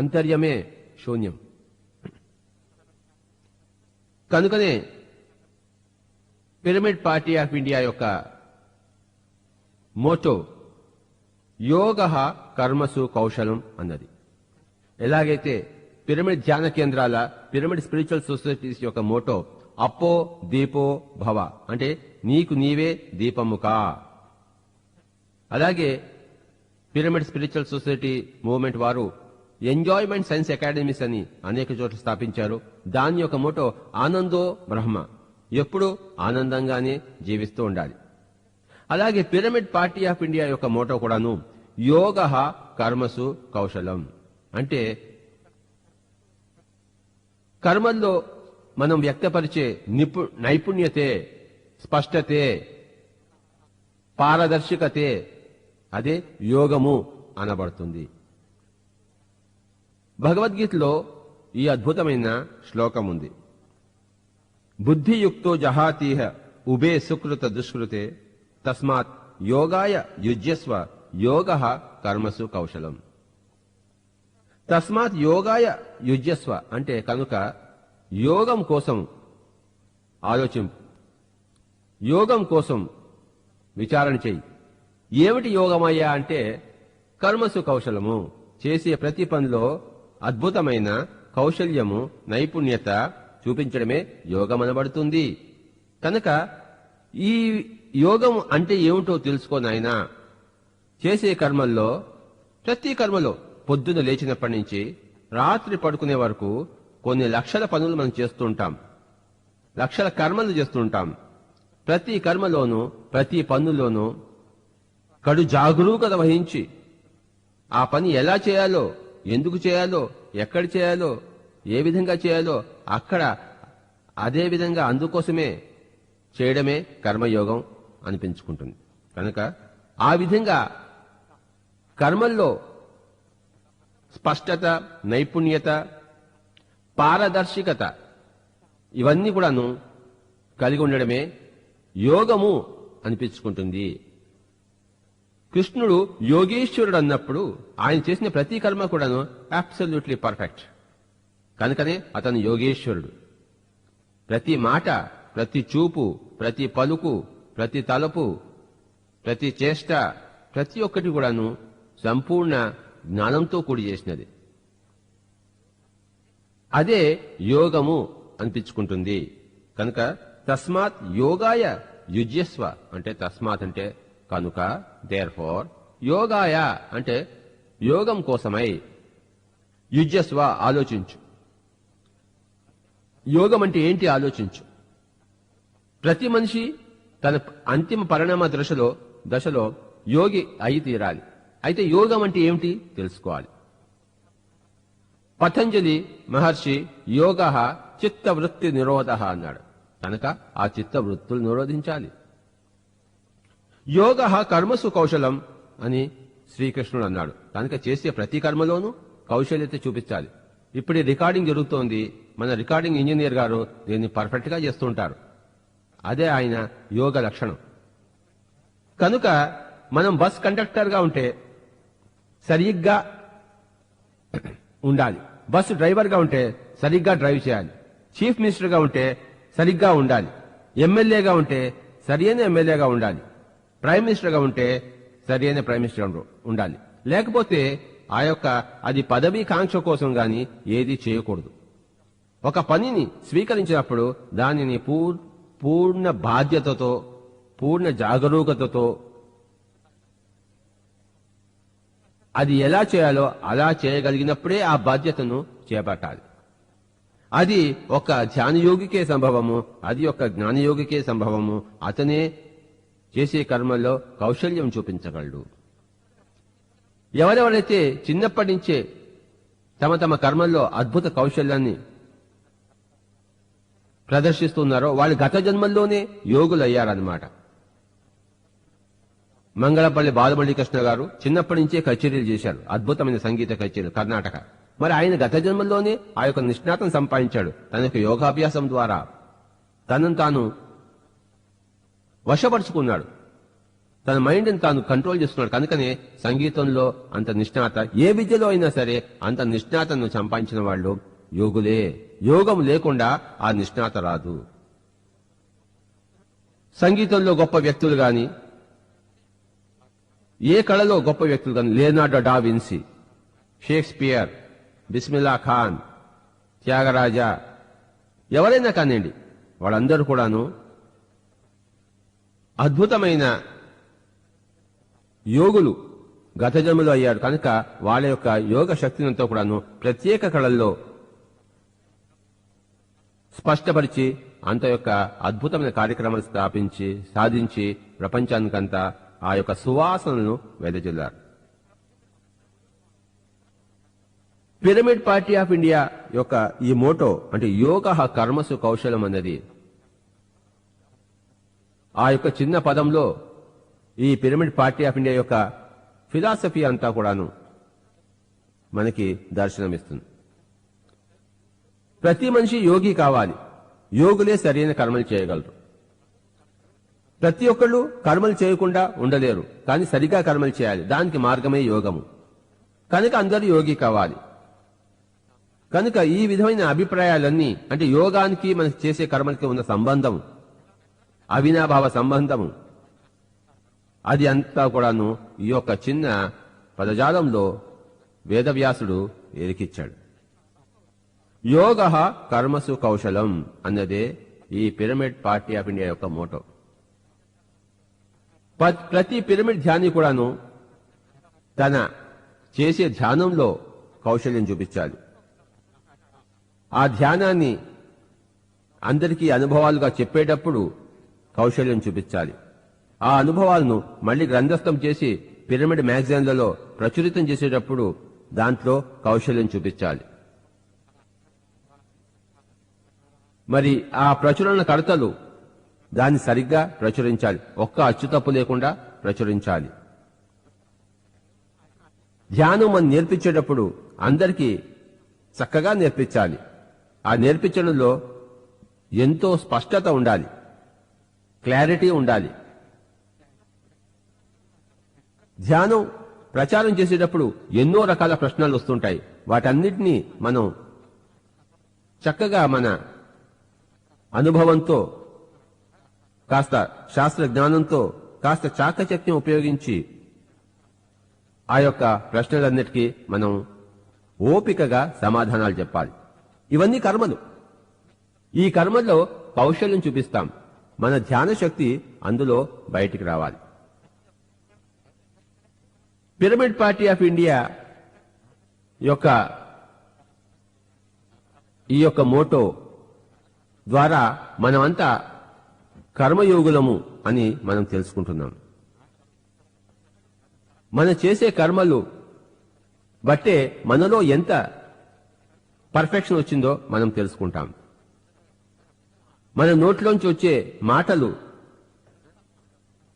అంతర్యమే శూన్యం. కనుకనే పిరమిడ్ పార్టీ ఆఫ్ ఇండియా యొక్క మోటో యోగః కర్మసు కౌశలం అన్నది. ఎలాగైతే పిరమిడ్ ధ్యాన కేంద్రాల, పిరమిడ్ స్పిరిచువల్ సొసైటీస్ యొక్క మోటో అప్పో దీపో భవ, అంటే నీకు నీవే దీపముకా. అలాగే పిరమిడ్ స్పిరిచువల్ సొసైటీ మూవ్మెంట్ వారు ఎంజాయ్మెంట్ సైన్స్ అకాడమీస్ అని అనేక చోట్ల స్థాపించారు. దాని యొక్క మోటో ఆనందో బ్రహ్మ, ఎప్పుడూ ఆనందంగానే జీవిస్తూ ఉండాలి. అలాగే పిరమిడ్ పార్టీ ఆఫ్ ఇండియా యొక్క మోటో కూడాను యోగః కర్మసు కౌశలం, అంటే కర్మల్లో మనం వ్యక్తపరిచే నైపుణ్యతే, స్పష్టతే, పారదర్శకతే అదే యోగము అనబడుతుంది. భగవద్గీతలో ఈ అద్భుతమైన శ్లోకం ఉంది. బుద్ధియుక్తో జహాతీహ ఉభే సుకృత దుష్కృతే తస్మాత్ యోగాయ యుజ్యస్వ యోగః కర్మసు కౌశలం. తస్మాత్ యోగాయ యుజ్యస్వ అంటే కనుక యోగం కోసం ఆలోచింపు, యోగం కోసం విచారణ చెయ్యి. ఏమిటి యోగమయ్యా అంటే కర్మసు కౌశలము, చేసే ప్రతి పనిలో అద్భుతమైన కౌశల్యము నైపుణ్యత చూపించడమే యోగమనబడుతుంది. కనుక ఈ యోగం అంటే ఏమిటో తెలుసుకోనాయనా. చేసే కర్మల్లో ప్రతి కర్మలో పొద్దున లేచినప్పటి నుంచి రాత్రి పడుకునే వరకు కొన్ని లక్షల పనులు మనం చేస్తుంటాం, లక్షల కర్మలు చేస్తుంటాం. ప్రతి కర్మలోనూ ప్రతి పనుల్లోనూ కడు జాగరూకత వహించి ఆ పని ఎలా చేయాలో, ఎందుకు చేయాలో, ఎక్కడ చేయాలో, ఏ విధంగా చేయాలో అక్కడ అదే విధంగా అందుకోసమే చేయడమే కర్మయోగం అనిపించుకుంటుంది. కనుక ఆ విధంగా కర్మల్లో స్పష్టత, నైపుణ్యత, పారదర్శకత ఇవన్నీ కూడాను కలిగి ఉండడమే యోగము అనిపించుకుంటుంది. కృష్ణుడు యోగేశ్వరుడు అన్నప్పుడు ఆయన చేసిన ప్రతి కర్మ కూడాను అబ్సల్యూట్లీ పర్ఫెక్ట్. కనుకనే అతను యోగేశ్వరుడు. ప్రతి మాట, ప్రతి చూపు, ప్రతి పలుకు, ప్రతి తలపు, ప్రతి చేష్ట, ప్రతి ఒక్కటి కూడాను సంపూర్ణ జ్ఞానంతో కూడి చేసినది. అదే యోగము అనిపించుకుంటుంది. కనుక తస్మాత్ యోగాయ యుజ్యస్వ అంటే తస్మాత్ అంటే కనుక, దేర్ ఫోర్ యోగాయ అంటే యోగం కోసమై, యుజ్యస్వ ఆలోచించు. యోగం అంటే ఏంటి ఆలోచించు. ప్రతి మనిషి తన అంతిమ పరిణామ దశలో యోగి అయి తీరాలి. అయితే యోగం అంటే ఏమిటి తెలుసుకోవాలి. పతంజలి మహర్షి యోగ చిత్తవృత్తి నిరోధ అన్నాడు. కనుక ఆ చిత్తవృత్తులు నిరోధించాలి. యోగ కర్మసు కౌశలం అని శ్రీకృష్ణుడు అన్నాడు. కనుక చేసే ప్రతి కర్మలోనూ కౌశల్యత చూపించాలి. ఇప్పుడు రికార్డింగ్ జరుగుతోంది, మన రికార్డింగ్ ఇంజనీర్ గారు దీన్ని పర్ఫెక్ట్ గా చేస్తుంటారు. అదే ఆయన యోగ లక్షణం. కనుక మనం బస్ కండక్టర్ గా ఉంటే సరిగ్గా ఉండాలి, బస్సు డ్రైవర్ గా ఉంటే సరిగ్గా డ్రైవ్ చేయాలి, చీఫ్ మినిస్టర్ గా ఉంటే సరిగ్గా ఉండాలి, ఎమ్మెల్యేగా ఉంటే సరైన ఎమ్మెల్యేగా ఉండాలి, ప్రైమ్ మినిస్టర్ గా ఉంటే సరైన ప్రైమ్ మినిస్టర్ ఉండాలి. లేకపోతే ఆ యొక్క అది పదవీ కాంక్ష కోసం గాని ఏది చేయకూడదు. ఒక పనిని స్వీకరించినప్పుడు దానిని పూర్ణ బాధ్యతతో, పూర్ణ జాగరూకతతో అది ఎలా చేయాలో అలా చేయగలిగినప్పుడే ఆ బాధ్యతను చేపట్టాలి. అది ఒక ధ్యానయోగికే సంభవము, అది ఒక జ్ఞానయోగికే సంభవము. అతనే చేసే కర్మల్లో కౌశల్యం చూపించగలడు. ఎవరెవరైతే చిన్నప్పటి నుంచే తమ తమ కర్మల్లో అద్భుత కౌశల్యాన్ని ప్రదర్శిస్తున్నారో వాళ్ళు గత జన్మల్లోనే యోగులయ్యారన్నమాట. మంగళపల్లి బాలమురళీకృష్ణ గారు చిన్నప్పటి నుంచే కచేరీలు చేశారు, అద్భుతమైన సంగీత కచేరీలు కర్ణాటక. మరి ఆయన గత జన్మల్లోనే ఆ యొక్క నిష్ణాతం సంపాదించాడు. తన యొక్క యోగాభ్యాసం ద్వారా తనను తాను వశపరుచుకున్నాడు, తన మైండ్ని తాను కంట్రోల్ చేసుకున్నాడు. కనుకనే సంగీతంలో అంత నిష్ణాత, ఏ విద్యలో అయినా సరే అంత నిష్ణాతను సంపాదించిన వాళ్ళు యోగులే. యోగం లేకుండా ఆ నిష్ణాత రాదు. సంగీతంలో గొప్ప వ్యక్తులు గాని, ఏ కళలో గొప్ప వ్యక్తులు గాని, Leonardo da Vinci, Shakespeare, Bismillah Khan, Tyagaraja, ఎవరైనా కానివ్వండి, వాళ్ళందరూ కూడాను అద్భుతమైన యోగులు గత జన్మలో అయ్యారు. కనుక వాళ్ళ యొక్క యోగ శక్తినంతా కూడాను ప్రత్యేక కళల్లో స్పష్టపరిచి అంత యొక్క అద్భుతమైన కార్యక్రమాలు స్థాపించి సాధించి ప్రపంచానికంతా ఆ యొక్క సువాసనను వెదజల్లారు. పిరమిడ్ పార్టీ ఆఫ్ ఇండియా యొక్క ఈ మోటో అంటే యోగ కర్మసు కౌశలం అన్నది ఆ యొక్క చిన్న పదంలో ఈ పిరమిడ్ పార్టీ ఆఫ్ ఇండియా యొక్క ఫిలాసఫీ అంతా కూడాను మనకి దర్శనమిస్తుంది. ప్రతి మనిషి యోగి కావాలి, యోగులే సరైన కర్మలు చేయగలరు. ప్రతి ఒక్కళ్ళు కర్మలు చేయకుండా ఉండలేరు, కానీ సరిగా కర్మలు చేయాలి. దానికి మార్గమే యోగము. కనుక అందరూ యోగి కావాలి. కనుక ఈ విధమైన అభిప్రాయాలన్నీ, అంటే యోగానికి మనకి చేసే కర్మలకి ఉన్న సంబంధం, అవినాభావ సంబంధము, అది అంతా కూడాను ఈ యొక్క చిన్న పదజాలంలో వేదవ్యాసుడు ఎరికిచ్చాడు. యోగ కర్మసు కౌశలం అన్నదే ఈ పిరమిడ్ పార్టీ ఆఫ్ ఇండియా యొక్క మోటో. ప్రతి పిరమిడ్ ధ్యాని కూడాను తన చేసే ధ్యానంలో కౌశల్యం చూపించాలి. ఆ ధ్యానాన్ని అందరికీ అనుభవాలుగా చెప్పేటప్పుడు కౌశల్యం చూపించాలి. ఆ అనుభవాలను మళ్లీ గ్రంథస్థం చేసి పిరమిడ్ మ్యాగజైన్లలో ప్రచురితం చేసేటప్పుడు దాంట్లో కౌశల్యం చూపించాలి. మరి ఆ ప్రచురణ కర్తలు దాన్ని సరిగ్గా ప్రచురించాలి. ఒక్క అచ్చుతప్పు లేకుండా ప్రచురించాలి. ధ్యానం మనం నేర్పించేటప్పుడు అందరికీ చక్కగా నేర్పించాలి. ఆ నేర్పించడంలో ఎంతో స్పష్టత ఉండాలి, క్లారిటీ ఉండాలి. ధ్యానం ప్రచారం చేసేటప్పుడు ఎన్నో రకాల ప్రశ్నలు వస్తుంటాయి. వాటన్నిటినీ మనం చక్కగా మన అనుభవంతో, కాస్త శాస్త్ర జ్ఞానంతో, కాస్త చాకచక్యం ఉపయోగించి ఆ యొక్క ప్రశ్నలన్నిటికీ మనం ఓపికగా సమాధానాలు చెప్పాలి. ఇవన్నీ కర్మలు. ఈ కర్మల్లో కౌశల్యం చూపిస్తాం. మన ధ్యాన శక్తి అందులో బయటికి రావాలి. పిరమిడ్ పార్టీ ఆఫ్ ఇండియా యొక్క ఈ యొక్క మోటో ద్వారా మనమంతా కర్మయోగులము అని మనం తెలుసుకుంటున్నాం. మనం చేసే కర్మలు బట్టే మనలో ఎంత పర్ఫెక్షన్ వచ్చిందో మనం తెలుసుకుంటాం. మన నోట్లోంచి వచ్చే మాటలు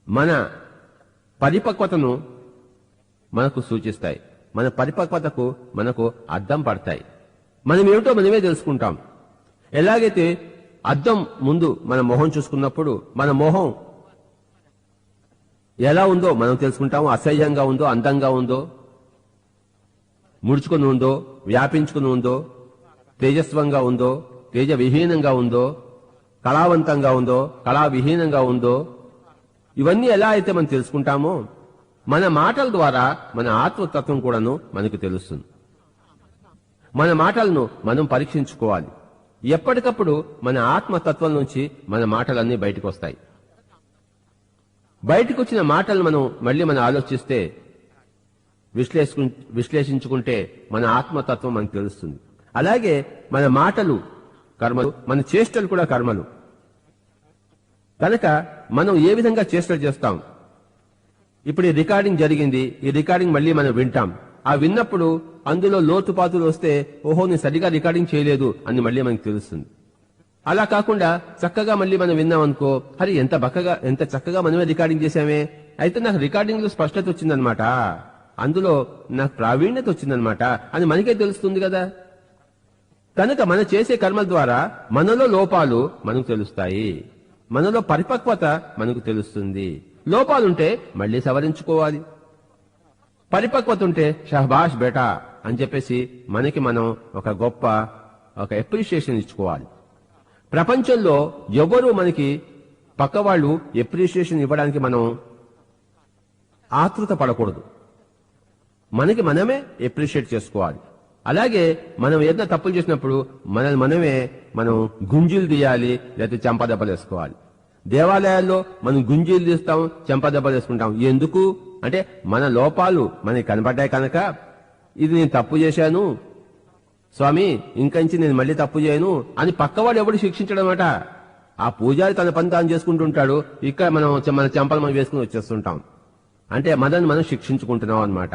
మన పరిపక్వతను మనకు సూచిస్తాయి. మన పరిపక్వతకు మనకు అద్దం పడతాయి. మనం ఏమిటో మనమే తెలుసుకుంటాం. ఎలాగైతే అద్దం ముందు మన మొహం చూసుకున్నప్పుడు మన మొహం ఎలా ఉందో మనం తెలుసుకుంటాము. అసహ్యంగా ఉందో, అందంగా ఉందో, ముడుచుకుని ఉందో, వ్యాపించుకుని ఉందో, తేజస్వంగా ఉందో, తేజవిహీనంగా ఉందో, కళావంతంగా ఉందో, కళావిహీనంగా ఉందో, ఇవన్నీ ఎలా అయితే మనం తెలుసుకుంటామో మన మాటల ద్వారా మన ఆత్మతత్వం కూడాను మనకు తెలుస్తుంది. మన మాటలను మనం పరీక్షించుకోవాలి. ఎప్పటికప్పుడు మన ఆత్మతత్వం నుంచి మన మాటలన్నీ బయటకు వస్తాయి. బయటకు వచ్చిన మాటలు మనం ఆలోచిస్తే, విశ్లేషించుకుంటే మన ఆత్మతత్వం మనకు తెలుస్తుంది. అలాగే మన మాటలు కర్మలు, మన చేష్టలు కూడా కర్మలు. కనుక మనం ఏ విధంగా చేష్టలు చేస్తాం. ఇప్పుడు ఈ రికార్డింగ్ జరిగింది, ఈ రికార్డింగ్ మళ్ళీ మనం వింటాం. ఆ విన్నప్పుడు అందులో లోతుపాతులు వస్తే, ఓహో నేను సరిగా రికార్డింగ్ చేయలేదు అని మళ్ళీ మనకు తెలుస్తుంది. అలా కాకుండా చక్కగా మళ్ళీ మనం విన్నామనుకో, హరి ఎంత చక్కగా మనమే రికార్డింగ్ చేశామే, అయితే నాకు రికార్డింగ్ లో స్పష్టత వచ్చిందనమాట, అందులో నాకు ప్రావీణ్యత వచ్చిందనమాట అని మనకే తెలుస్తుంది కదా. కనుక మనం చేసే కర్మల ద్వారా మనలో లోపాలు మనకు తెలుస్తాయి, మనలో పరిపక్వత మనకు తెలుస్తుంది. లోపాలుంటే మళ్ళీ సవరించుకోవాలి. పరిపక్వత ఉంటే షహబాష్ బేటా అని చెప్పేసి మనకి మనం ఒక అప్రిషియేషన్ ఇచ్చుకోవాలి. ప్రపంచంలో ఎవరు మనకి పక్కవాళ్ళు అప్రిషియేషన్ ఇవ్వడానికి మనం ఆతృత పడకూడదు. మనకి మనమే అప్రిషియేట్ చేసుకోవాలి. అలాగే మనం ఏదైనా తప్పులు చేసినప్పుడు మనం గుంజీలు తీయాలి, లేకపోతే చెంపదెబ్బలు వేసుకోవాలి. దేవాలయాల్లో మనం గుంజీలు తీస్తాం, చెంపదెబ్బలు వేసుకుంటాం. ఎందుకు అంటే మన లోపాలు మనకి కనపడ్డాయి కనుక, ఇది నేను తప్పు చేశాను స్వామి, ఇంకంచి నేను మళ్ళీ తప్పు చేయను అని పక్కవాడు ఎవడు శిక్షించడం అట. ఆ పూజారి తన పని తాను చేసుకుంటుంటాడు, ఇక్కడ మన చెంపలు మనం వేసుకుని వచ్చేస్తుంటాం. అంటే మనం శిక్షించుకుంటున్నాం అన్నమాట.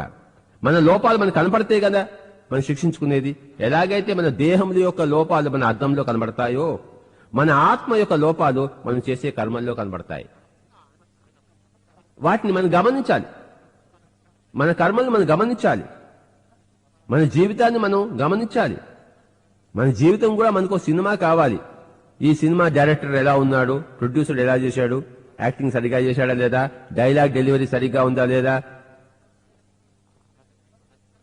మన లోపాలు మనకు కనపడితే కదా మనం శిక్షించుకునేది. ఎలాగైతే మన దేహంలో యొక్క లోపాలు మన అద్దంలో కనబడతాయో, మన ఆత్మ యొక్క లోపాలు మనం చేసే కర్మల్లో కనబడతాయి. వాటిని మనం గమనించాలి. మన కర్మలను మనం గమనించాలి. మన జీవితాన్ని మనం గమనించాలి. మన జీవితం కూడా మనకు సినిమా కావాలి. ఈ సినిమా డైరెక్టర్ ఎలా ఉన్నాడు, ప్రొడ్యూసర్ ఎలా చేశాడు, యాక్టింగ్ సరిగా చేశాడా లేదా, డైలాగ్ డెలివరీ సరిగ్గా ఉందా లేదా,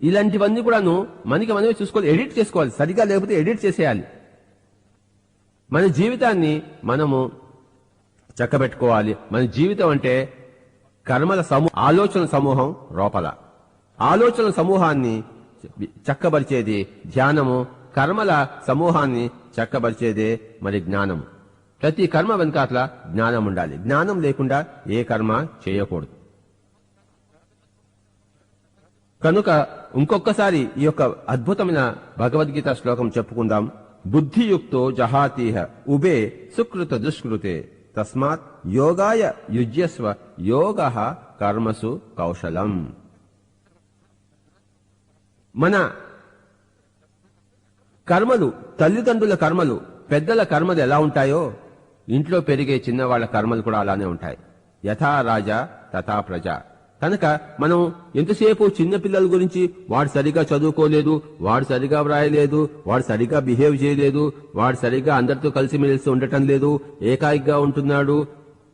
ఇలాంటివన్నీ కూడాను మనకి మనమే చూసుకోవాలి, ఎడిట్ చేసుకోవాలి. సరిగా లేకపోతే ఎడిట్ చేసేయాలి. మన జీవితాన్ని మనము చక్కబెట్టుకోవాలి. మన జీవితం అంటే కర్మల ఆలోచన సమూహం లోపల. ఆలోచన సమూహాన్ని చక్కబరిచేది ధ్యానము, కర్మల సమూహాన్ని చక్కబరిచేదే మరి జ్ఞానము. ప్రతి కర్మ వెనకాట్ల జ్ఞానం ఉండాలి. జ్ఞానం లేకుండా ఏ కర్మ చేయకూడదు. కనుక ఇంకొకసారి ఈ యొక్క అద్భుతమైన భగవద్గీత శ్లోకం చెప్పుకుందాం. బుద్ధియుక్తో జహాతీహ ఉబే సుకృత దుష్కృతే తస్మాత్ యోగాయ యుజ్యస్వ యోగః కర్మసు కౌశలం. మన కర్మలు, తల్లిదండ్రుల కర్మలు, పెద్దల కర్మలు ఎలా ఉంటాయో ఇంట్లో పెరిగే చిన్నవాళ్ల కర్మలు కూడా అలానే ఉంటాయి. యథా రాజా తథా ప్రజ. కనుక మనం ఎంతసేపు చిన్నపిల్లల గురించి వాడు సరిగా చదువుకోలేదు, వాడు సరిగా వ్రాయలేదు, వాడు సరిగా బిహేవ్ చేయలేదు, వాడు సరిగా అందరితో కలిసిమెలిసి ఉండటం లేదు, ఏకాయిగా ఉంటున్నాడు,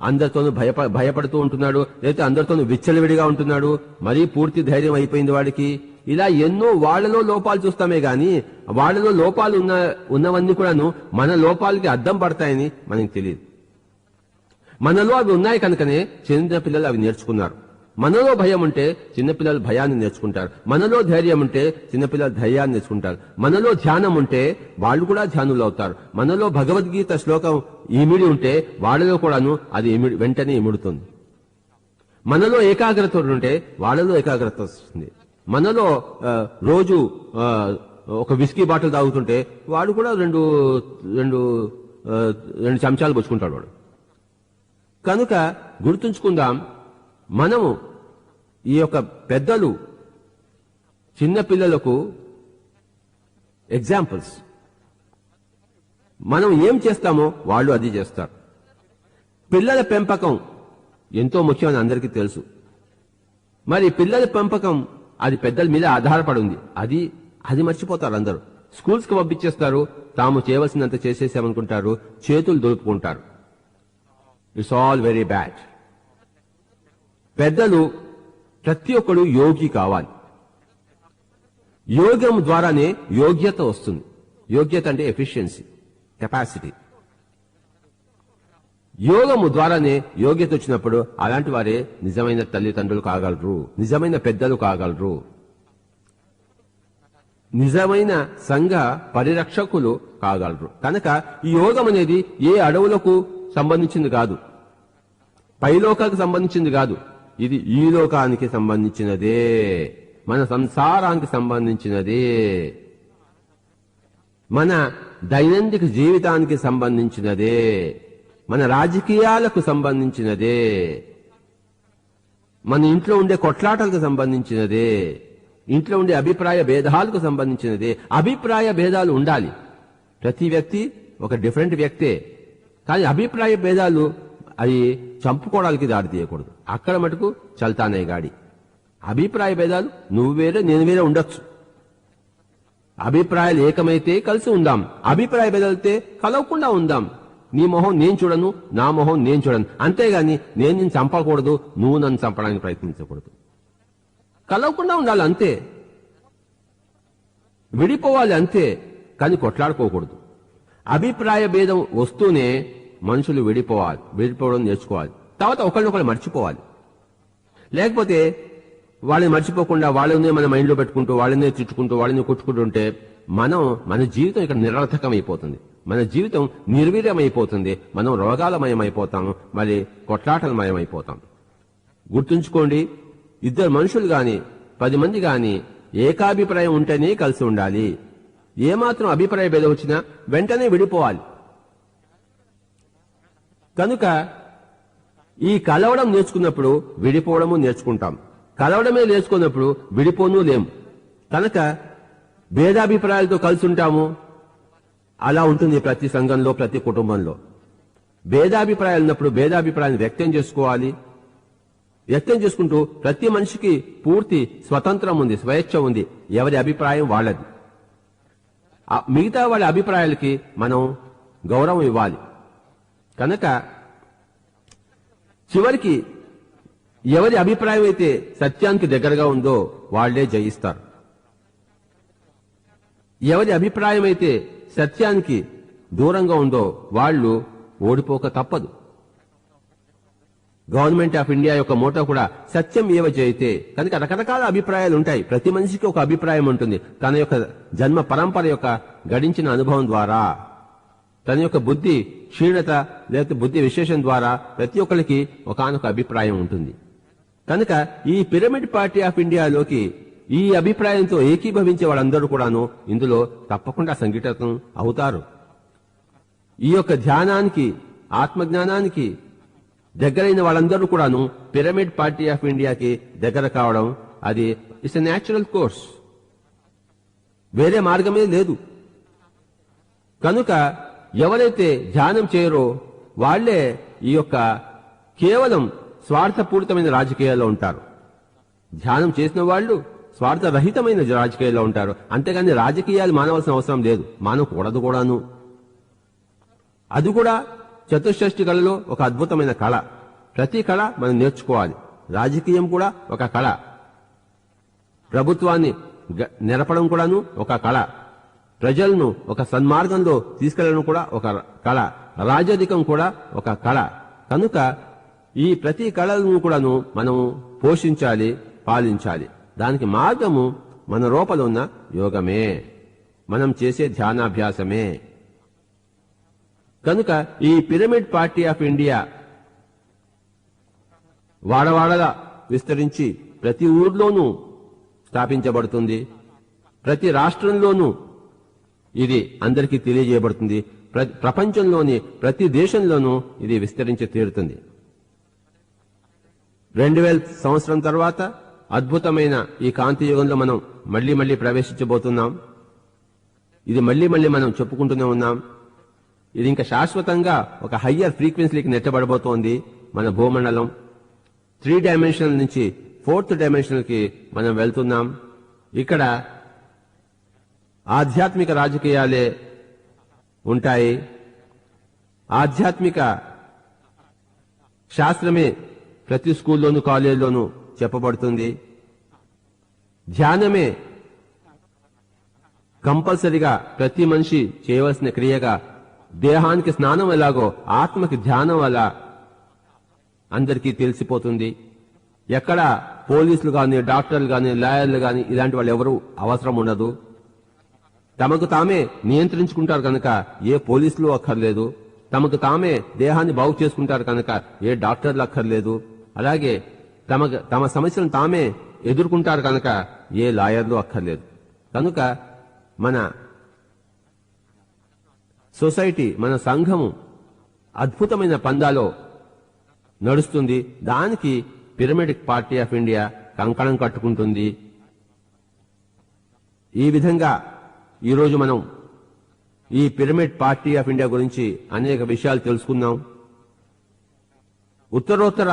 అందరితోనూ భయపడుతూ ఉంటున్నాడు, లేకపోతే అందరితోనూ విచ్చలవిడిగా ఉంటున్నాడు, మరీ పూర్తి ధైర్యం అయిపోయింది వాడికి, ఇలా ఎన్నో వాళ్లలో లోపాలు చూస్తామే గాని వాళ్లలో లోపాలు ఉన్నవన్నీ కూడాను మన లోపాలకి అద్దం పడతాయని మనకి తెలియదు. మనలో అవి ఉన్నాయి కనుకనే చిన్నపిల్లలు అవి నేర్చుకున్నారు. మనలో భయం ఉంటే చిన్నపిల్లలు భయాన్ని నేర్చుకుంటారు. మనలో ధైర్యం ఉంటే చిన్నపిల్లలు ధైర్యాన్ని నేర్చుకుంటారు. మనలో ధ్యానం ఉంటే వాళ్ళు కూడా ధ్యానులు అవుతారు. మనలో భగవద్గీత శ్లోకం ఇమిడి ఉంటే వాళ్ళలో కూడాను అది వెంటనే ఇముడుతుంది. మనలో ఏకాగ్రత ఉంటే వాళ్ళలో ఏకాగ్రత వస్తుంది. మనలో రోజు ఒక విస్కీ బాటిల్ తాగుతుంటే వాడు కూడా రెండు చెంచాలు పుచ్చుకుంటాడు వాడు. కనుక గుర్తుంచుకుందాం, మనము ఈ యొక్క పెద్దలు చిన్నపిల్లలకు ఎగ్జాంపుల్స్. మనం ఏం చేస్తామో వాళ్ళు అది చేస్తారు. పిల్లల పెంపకం ఎంతో ముఖ్యమని అందరికీ తెలుసు. మరి పిల్లల పెంపకం అది పెద్దల మీద ఆధారపడి ఉంది. అది మర్చిపోతారు అందరూ. స్కూల్స్ కి పంపించేస్తారు, తాము చేయవలసినంత చేసేసామనుకుంటారు, చేతులు దొరుపుకుంటారు. It's all very bad. పెద్దలు ప్రతి ఒక్కడు యోగి కావాలి. యోగం ద్వారానే యోగ్యత వస్తుంది. యోగ్యత అంటే ఎఫిషియన్సీ, కెపాసిటీ. యోగము ద్వారానే యోగ్యత వచ్చినప్పుడు అలాంటి వారే నిజమైన తల్లిదండ్రులు కాగలరు, నిజమైన పెద్దలు కాగలరు, నిజమైన సంఘ పరిరక్షకులు కాగలరు. కనుక ఈ యోగం అనేది ఏ అడవులకు సంబంధించింది కాదు, పైలోకాలకు సంబంధించింది కాదు. ఇది ఈ లోకానికి సంబంధించినదే, మన సంసారానికి సంబంధించినదే, మన దైనందిక జీవితానికి సంబంధించినదే, మన రాజకీయాలకు సంబంధించినదే, మన ఇంట్లో ఉండే కొట్లాటలకు సంబంధించినదే, ఇంట్లో ఉండే అభిప్రాయ భేదాలకు సంబంధించినదే. అభిప్రాయ భేదాలు ఉండాలి. ప్రతి వ్యక్తి ఒక డిఫరెంట్ వ్యక్తే. కానీ అభిప్రాయ భేదాలు అవి చంపుకోవడానికి దారి తీయకూడదు. అక్కడ మటుకు చల్తానే గాడి. అభిప్రాయ భేదాలు నువ్వు వేరే నేను వేరే ఉండొచ్చు. అభిప్రాయాలు ఏకమైతే కలిసి ఉందాం, అభిప్రాయ భేదాలైతే కలవకుండా ఉందాం. నీ మొహం నేను చూడను, నా మొహం నేను చూడను. అంతేగాని నేను నిన్ను చంపకూడదు, నువ్వు నన్ను చంపడానికి ప్రయత్నించకూడదు. కలవకుండా ఉండాలి అంతే. విడిపోవాలి అంతే, కానీ కొట్లాడుకోకూడదు. అభిప్రాయ భేదం వస్తూనే మనుషులు విడిపోవడం నేర్చుకోవాలి. తర్వాత ఒకరినొకరు మర్చిపోవాలి. లేకపోతే వాళ్ళని మర్చిపోకుండా వాళ్ళనే మన మైండ్లో పెట్టుకుంటూ, వాళ్ళనే తిట్టుకుంటూ, వాళ్ళని కొట్టుకుంటుంటే మన జీవితం ఇక్కడ నిరర్థకం అయిపోతుంది. మన జీవితం నిర్వీర్యమైపోతుంది. మనం రోగాలమయమైపోతాము, మరి కొట్లాటలమయమైపోతాం. గుర్తుంచుకోండి, ఇద్దరు మనుషులు గాని 10 మంది గాని ఏకాభిప్రాయం ఉంటేనే కలిసి ఉండాలి. ఏమాత్రం అభిప్రాయ భేదం వచ్చినా వెంటనే విడిపోవాలి. కనుక ఈ కలవడం నేర్చుకున్నప్పుడు విడిపోవడము నేర్చుకుంటాం. కలవడమే నేర్చుకున్నప్పుడు విడిపోను లేము. కనుక భేదాభిప్రాయాలతో కలిసి ఉంటాము. అలా ఉంటుంది ప్రతి సంఘంలో, ప్రతి కుటుంబంలో. భేదాభిప్రాయాలు ఉన్నప్పుడు భేదాభిప్రాయాన్ని వ్యక్తం చేసుకోవాలి. వ్యక్తం చేసుకుంటూ ప్రతి మనిషికి పూర్తి స్వతంత్రం ఉంది, స్వేచ్ఛ ఉంది. ఎవరి అభిప్రాయం వాళ్ళది. మిగతా వాళ్ళ అభిప్రాయాలకి మనం గౌరవం ఇవ్వాలి. కనుక చివరికి ఎవరి అభిప్రాయం అయితే సత్యానికి దగ్గరగా ఉందో వాళ్లే జయిస్తారు. ఎవరి అభిప్రాయం అయితే సత్యానికి దూరంగా ఉందో వాళ్ళు ఓడిపోక తప్పదు. గవర్నమెంట్ ఆఫ్ ఇండియా యొక్క మోటో కూడా సత్యం ఏవ జయితే. కనుక రకరకాల అభిప్రాయాలు ఉంటాయి. ప్రతి మనిషికి ఒక అభిప్రాయం ఉంటుంది. తన యొక్క జన్మ పరంపర యొక్క గడించిన అనుభవం ద్వారా, తన యొక్క బుద్ధి క్షీణత లేకపోతే బుద్ధి విశేషం ద్వారా ప్రతి ఒక్కరికి ఒకానొక అభిప్రాయం ఉంటుంది. కనుక ఈ పిరమిడ్ పార్టీ ఆఫ్ ఇండియాలోకి ఈ అభిప్రాయంతో ఏకీభవించే వాళ్ళందరూ కూడాను ఇందులో తప్పకుండా సంఘటితం అవుతారు. ఈ యొక్క ధ్యానానికి, ఆత్మజ్ఞానానికి దగ్గరైన వాళ్ళందరూ కూడాను పిరమిడ్ పార్టీ ఆఫ్ ఇండియాకి దగ్గర కావడం అది ఇట్స్ ఎ న్యాచురల్ కోర్స్. వేరే మార్గమే లేదు. కనుక ఎవరైతే ధ్యానం చేయరో వాళ్లే ఈ యొక్క కేవలం స్వార్థపూరితమైన రాజకీయాల్లో ఉంటారు. ధ్యానం చేసిన వాళ్ళు స్వార్థరహితమైన రాజకీయాల్లో ఉంటారు. అంతేగాని రాజకీయాలు మానవలసిన అవసరం లేదు, మానకూడదు కూడాను. అది కూడా చతుషష్ఠి కళలో ఒక అద్భుతమైన కళ. ప్రతి కళ మనం నేర్చుకోవాలి. రాజకీయం కూడా ఒక కళ, ప్రభుత్వాన్ని నెరపడం కూడాను ఒక కళ, ప్రజలను ఒక సన్మార్గంలో తీసుకెళ్లడం కూడా ఒక కళ, రాజరికం కూడా ఒక కళ. కనుక ఈ ప్రతి కళలను కూడాను మనం పోషించాలి, పాలించాలి. దానికి మార్గము మన లోపల ఉన్న యోగమే, మనం చేసే ధ్యానాభ్యాసమే. కనుక ఈ పిరమిడ్ పార్టీ ఆఫ్ ఇండియా వాడవాడగా విస్తరించి ప్రతి ఊర్లోనూ స్థాపించబడుతుంది. ప్రతి రాష్ట్రంలోనూ ఇది అందరికీ తెలియజేయబడుతుంది. ప్రపంచంలోని ప్రతి దేశంలోనూ ఇది విస్తరించి తీరుతుంది. 2000 సంవత్సరం తర్వాత అద్భుతమైన ఈ కాంతి యుగంలో మనం మళ్లీ ప్రవేశించబోతున్నాం. ఇది మళ్లీ మనం చెప్పుకుంటూనే ఉన్నాం. ఇది ఇంకా శాశ్వతంగా ఒక హయ్యర్ ఫ్రీక్వెన్సీకి నెట్టబడబోతోంది. మన భూమండలం 3 డైమెన్షనల్ నుంచి 4th డైమెన్షనల్ కి మనం వెళ్తున్నాం. ఇక్కడ ఆధ్యాత్మిక రాజకీయాలే ఉంటాయి. ఆధ్యాత్మిక శాస్త్రమే ప్రతి స్కూల్లోనూ కాలేజీలోనూ చెప్పబడుతుంది. ధ్యానమే కంపల్సరిగా ప్రతి మనిషి చేయవలసిన క్రియగా, దేహానికి స్నానం ఎలాగో ఆత్మకి ధ్యానం అలా అందరికీ తెలిసిపోతుంది. ఎక్కడ పోలీసులు గాని, డాక్టర్లు గాని, లాయర్లు గాని ఇలాంటి వాళ్ళు ఎవరు అవసరం ఉండదు. తమకు తామే నియంత్రించుకుంటారు కనుక ఏ పోలీసులు అక్కర్లేదు. తమకు తామే దేహాన్ని బాగు చేసుకుంటారు కనుక ఏ డాక్టర్లు అక్కర్లేదు. అలాగే తమ సమస్యలను తామే ఎదుర్కొంటారు కనుక ఏ లాయర్లు అక్కర్లేదు. కనుక మన సొసైటీ, మన సంఘము అద్భుతమైన పందాలో నడుస్తుంది. దానికి పిరమిడ్ పార్టీ ఆఫ్ ఇండియా కంకణం కట్టుకుంటుంది. ఈ విధంగా ఈరోజు మనం ఈ పిరమిడ్ పార్టీ ఆఫ్ ఇండియా గురించి అనేక విషయాలు తెలుసుకున్నాం. ఉత్తరోత్తర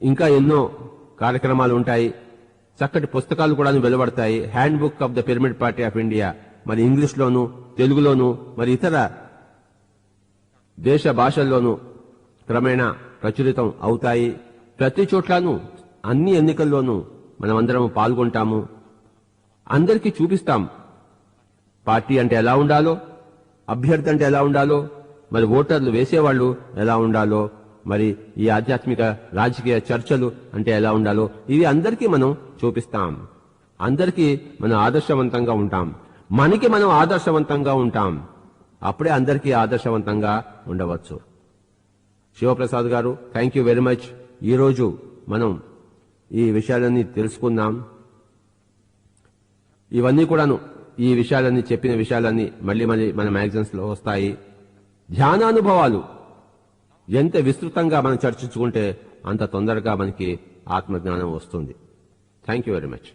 ఇంకా ఎన్నో కార్యక్రమాలు ఉంటాయి. చక్కటి పుస్తకాలు కూడా వెలువడతాయి. Handbook of the Pyramid Party of India మరి ఇంగ్లీష్లోను, తెలుగులోను, మరి ఇతర దేశ భాషల్లోనూ క్రమేణా ప్రచురితం అవుతాయి. ప్రతి చోట్లను, అన్ని ఎన్నికల్లోనూ మనమందరం పాల్గొంటాము. అందరికీ చూపిస్తాం పార్టీ అంటే ఎలా ఉండాలో, అభ్యర్థి అంటే ఎలా ఉండాలో, మరి ఓటర్లు వేసేవాళ్లు ఎలా ఉండాలో, మరి ఈ ఆధ్యాత్మిక రాజకీయ చర్చలు అంటే ఎలా ఉండాలో ఇవి అందరికీ మనం చూపిస్తాం. అందరికీ మనం ఆదర్శవంతంగా ఉంటాం. మనకి మనం ఆదర్శవంతంగా ఉంటాం. అప్పుడే అందరికీ ఆదర్శవంతంగా ఉండవచ్చు. శివప్రసాద్ గారు, థ్యాంక్ యూ వెరీ మచ్. ఈరోజు మనం ఈ విషయాలన్నీ తెలుసుకుందాం. ఇవన్నీ కూడాను, ఈ విషయాలన్నీ చెప్పిన విషయాలన్నీ మళ్ళీ మన మ్యాగజైన్స్ లో వస్తాయి. ధ్యానానుభవాలు ఎంత విస్తృతంగా మనం చర్చించుకుంటే అంత తొందరగా మనకి ఆత్మజ్ఞానం వస్తుంది. Thank you very much.